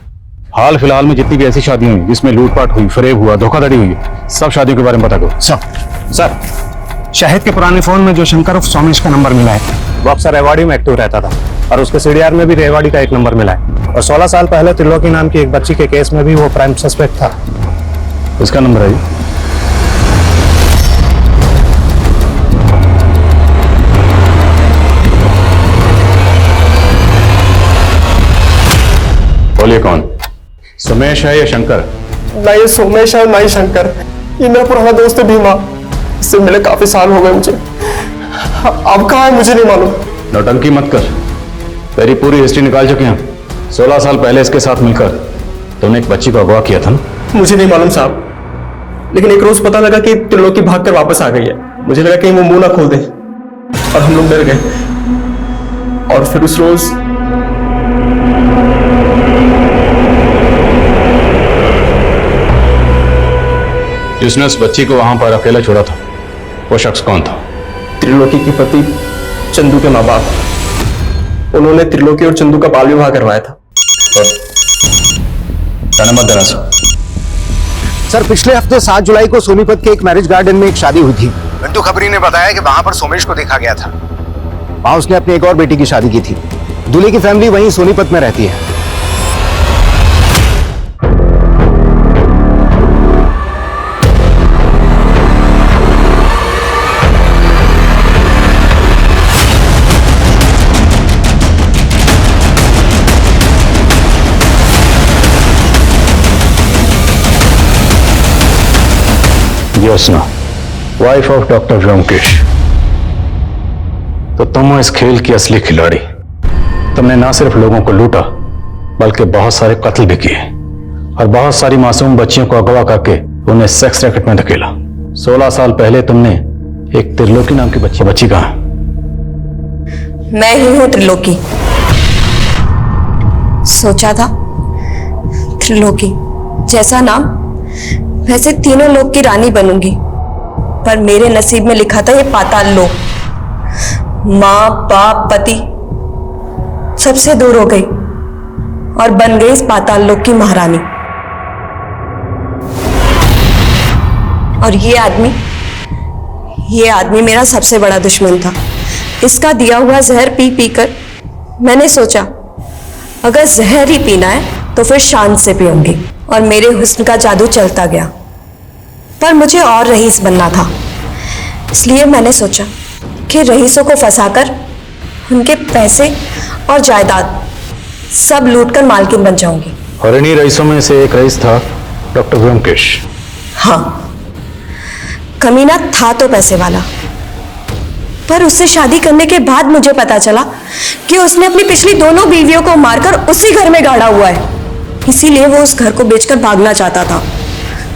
हाल फिलहाल में जितनी भी ऐसी शादियां हुई जिसमें लूटपाट हुई, फरेब हुआ, धोखाधड़ी हुई, सब शादियों के बारे में पता करो। सर शाहिद के पुराने फोन में जो शंकर उर्फ सोमेश का नंबर मिला है वो अक्सर रेवाड़ी में एक्टिव रहता था और उसके सीडीआर में भी रेवाड़ी का एक नंबर मिला है। और 16 साल पहले त्रिलोकी नाम की एक बच्ची के केस में भी वो प्राइम सस्पेक्ट था। उसका नंबर है बोलिए कौन? सुमेश है या शंकर? ना ये सोमेश है और ना ही शंकर। ये मेरा पुराना दोस्त है भीमा, इससे मिले काफी साल हो गए मुझे। अब कहाँ है मुझे नहीं मालूम। नौटंकी मत कर, तेरी पूरी हिस्ट्री निकाल चुके हैं। 16 साल पहले इसके साथ मिलकर तुमने एक बच्ची को अगवा किया था ना? मुझे नहीं मालूम साहब, लेकिन एक रोज पता लगा कि त्रिलोकी भाग कर वापस आ गई है। मुझे लगा कहीं वो मुंह ना खोल दे और हम लोग डर गए। और फिर उस रोज जिसने उस बच्ची को वहां पर अकेला छोड़ा था वो शख्स कौन था? त्रिलोकी के पति चंदू के माँ बाप। उन्होंने त्रिलोकी और चंदू का बाल विवाह करवाया था। मत देना सर पिछले हफ्ते 7 जुलाई को सोनीपत के एक मैरिज गार्डन में एक शादी हुई थी। घंटू खबरी ने बताया कि वहां पर सोमेश को देखा गया था। वहां उसने अपनी एक और बेटी की शादी की थी। दूल्हे की फैमिली वहीं सोनीपत में रहती है। Jyotsna, wife of doctor Byomkesh. तो तुम हो इस खेल की असली खिलाड़ी। तुमने ना सिर्फ लोगों को लूटा बल्कि बहुत सारे कत्ल भी किए और बहुत सारी मासूम बच्चियों को अगवा करके उन्हें सेक्स रैकेट में धकेला। 16 साल पहले तुमने एक त्रिलोकी नाम की बच्ची कहा? मैं ही हूं त्रिलोकी। सोचा था त्रिलोकी जैसा नाम, वैसे तीनों लोक की रानी बनूंगी, पर मेरे नसीब में लिखा था ये पाताल लोक। माँ बाप पति सबसे दूर हो गई और बन गई इस पाताल लोक की महारानी। और ये आदमी मेरा सबसे बड़ा दुश्मन था। इसका दिया हुआ जहर पी पी कर मैंने सोचा अगर जहर ही पीना है तो फिर शान से पीऊंगी और मेरे हुस्न का जादू चलता गया। पर मुझे और रईस बनना था, इसलिए मैंने सोचा कि रईसों को फंसाकर उनके पैसे और जायदाद सब लूटकर मालकिन बन जाऊंगी। और इन्हीं रईसों में से एक रईस था डॉक्टर व्योमकेश। हाँ, कमीना था तो पैसे वाला, पर उससे शादी करने के बाद मुझे पता चला कि उसने अपनी पिछली दोनों बीवियों को मारकर उसी घर में गाड़ा हुआ है। इसीलिए वो उस घर को बेचकर भागना चाहता था।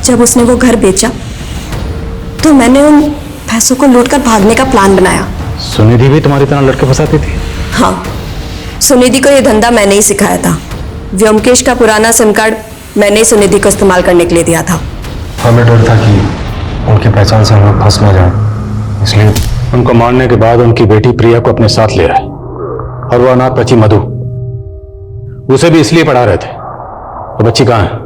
जब उसने वो घर बेचा तो मैंने उन पैसों को लूटकर भागने का प्लान बनाया। सुनिधि भी तुम्हारी तरह लड़के फंसाती थी? हाँ, सुनिधि को ये धंधा मैंने ही सिखाया था। व्योमकेश का पुराना सिम कार्ड मैंने ही सुनिधि को इस्तेमाल करने के लिए दिया था। हमें डर था कि उनकी पहचान से हम लोग फंस ना जाए, इसलिए उनको मारने के बाद उनकी बेटी प्रिया को अपने साथ ले आए। और वो अनाथ बच्ची मधु, उसे भी इसलिए पढ़ा रहे थे। तो बच्ची कहाँ है?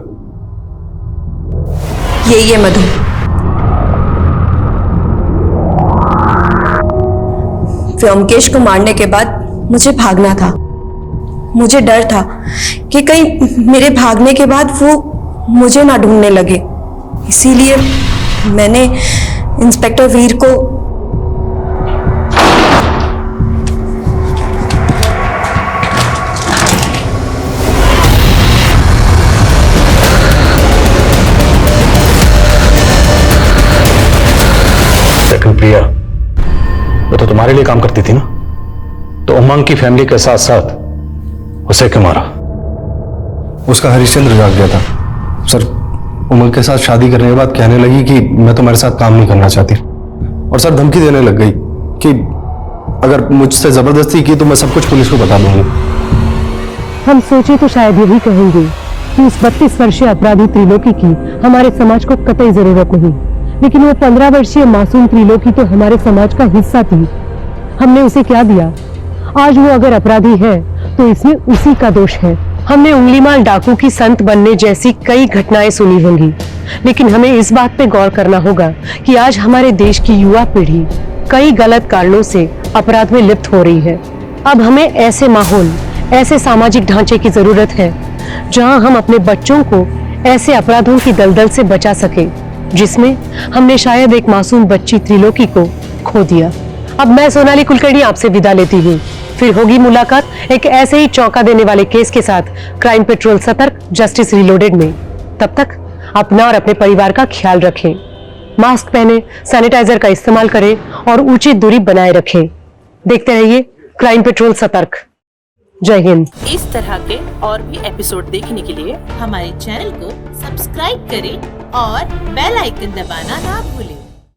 ये मधु। व्योमकेश को मारने के बाद मुझे भागना था। मुझे डर था कि कहीं मेरे भागने के बाद वो मुझे ना ढूंढने लगे। इसीलिए मैंने इंस्पेक्टर वीर को लेकिन प्रिया, वो तो तुम्हारे लिए काम करती थी ना, तो उमंग की फैमिली के साथ साथ उसे क्यों मारा? उसका हरिश्चंद्र जाग गया था सर। उमंग के साथ शादी करने के बाद कहने लगी कि मैं तुम्हारे साथ काम नहीं करना चाहती, और सर धमकी देने लग गई कि अगर मुझसे जबरदस्ती की तो मैं सब कुछ पुलिस को बता दूंगी। हम सोचे तो शायद यही कहेंगे कि उस 32 वर्षीय अपराधी त्रिलोकी की हमारे समाज को कतई जरूरत नहीं, लेकिन वो 15 वर्षीय मासूम त्रिलोकी तो हमारे समाज का हिस्सा थी। हमने उसे क्या दिया? आज वो अगर अपराधी है तो इसमें उसी का दोष है। हमने उंगलीमाल डाकू की संत बनने जैसी कई घटनाएं सुनी होंगी, लेकिन हमें इस बात पे गौर करना होगा कि आज हमारे देश की युवा पीढ़ी कई गलत कारणों से अपराध में लिप्त हो रही है। अब हमें ऐसे माहौल, ऐसे सामाजिक ढांचे की जरूरत है जहां हम अपने बच्चों को ऐसे अपराधों की दलदल से बचा सके जिसमें हमने शायद एक मासूम बच्ची त्रिलोकी को खो दिया। अब मैं सोनाली कुलकर्णी आपसे विदा लेती हूँ। फिर होगी मुलाकात एक ऐसे ही चौंका देने वाले केस के साथ क्राइम पेट्रोल सतर्क जस्टिस रिलोडेड में। तब तक अपना और अपने परिवार का ख्याल रखें, मास्क पहने, सैनिटाइजर का इस्तेमाल करें और उचित दूरी बनाए रखें। देखते रहिए क्राइम पेट्रोल सतर्क। जय हिंद। इस तरह के और भी एपिसोड देखने के लिए हमारे चैनल को सब्सक्राइब करें और बेल आइकन दबाना ना भूलें।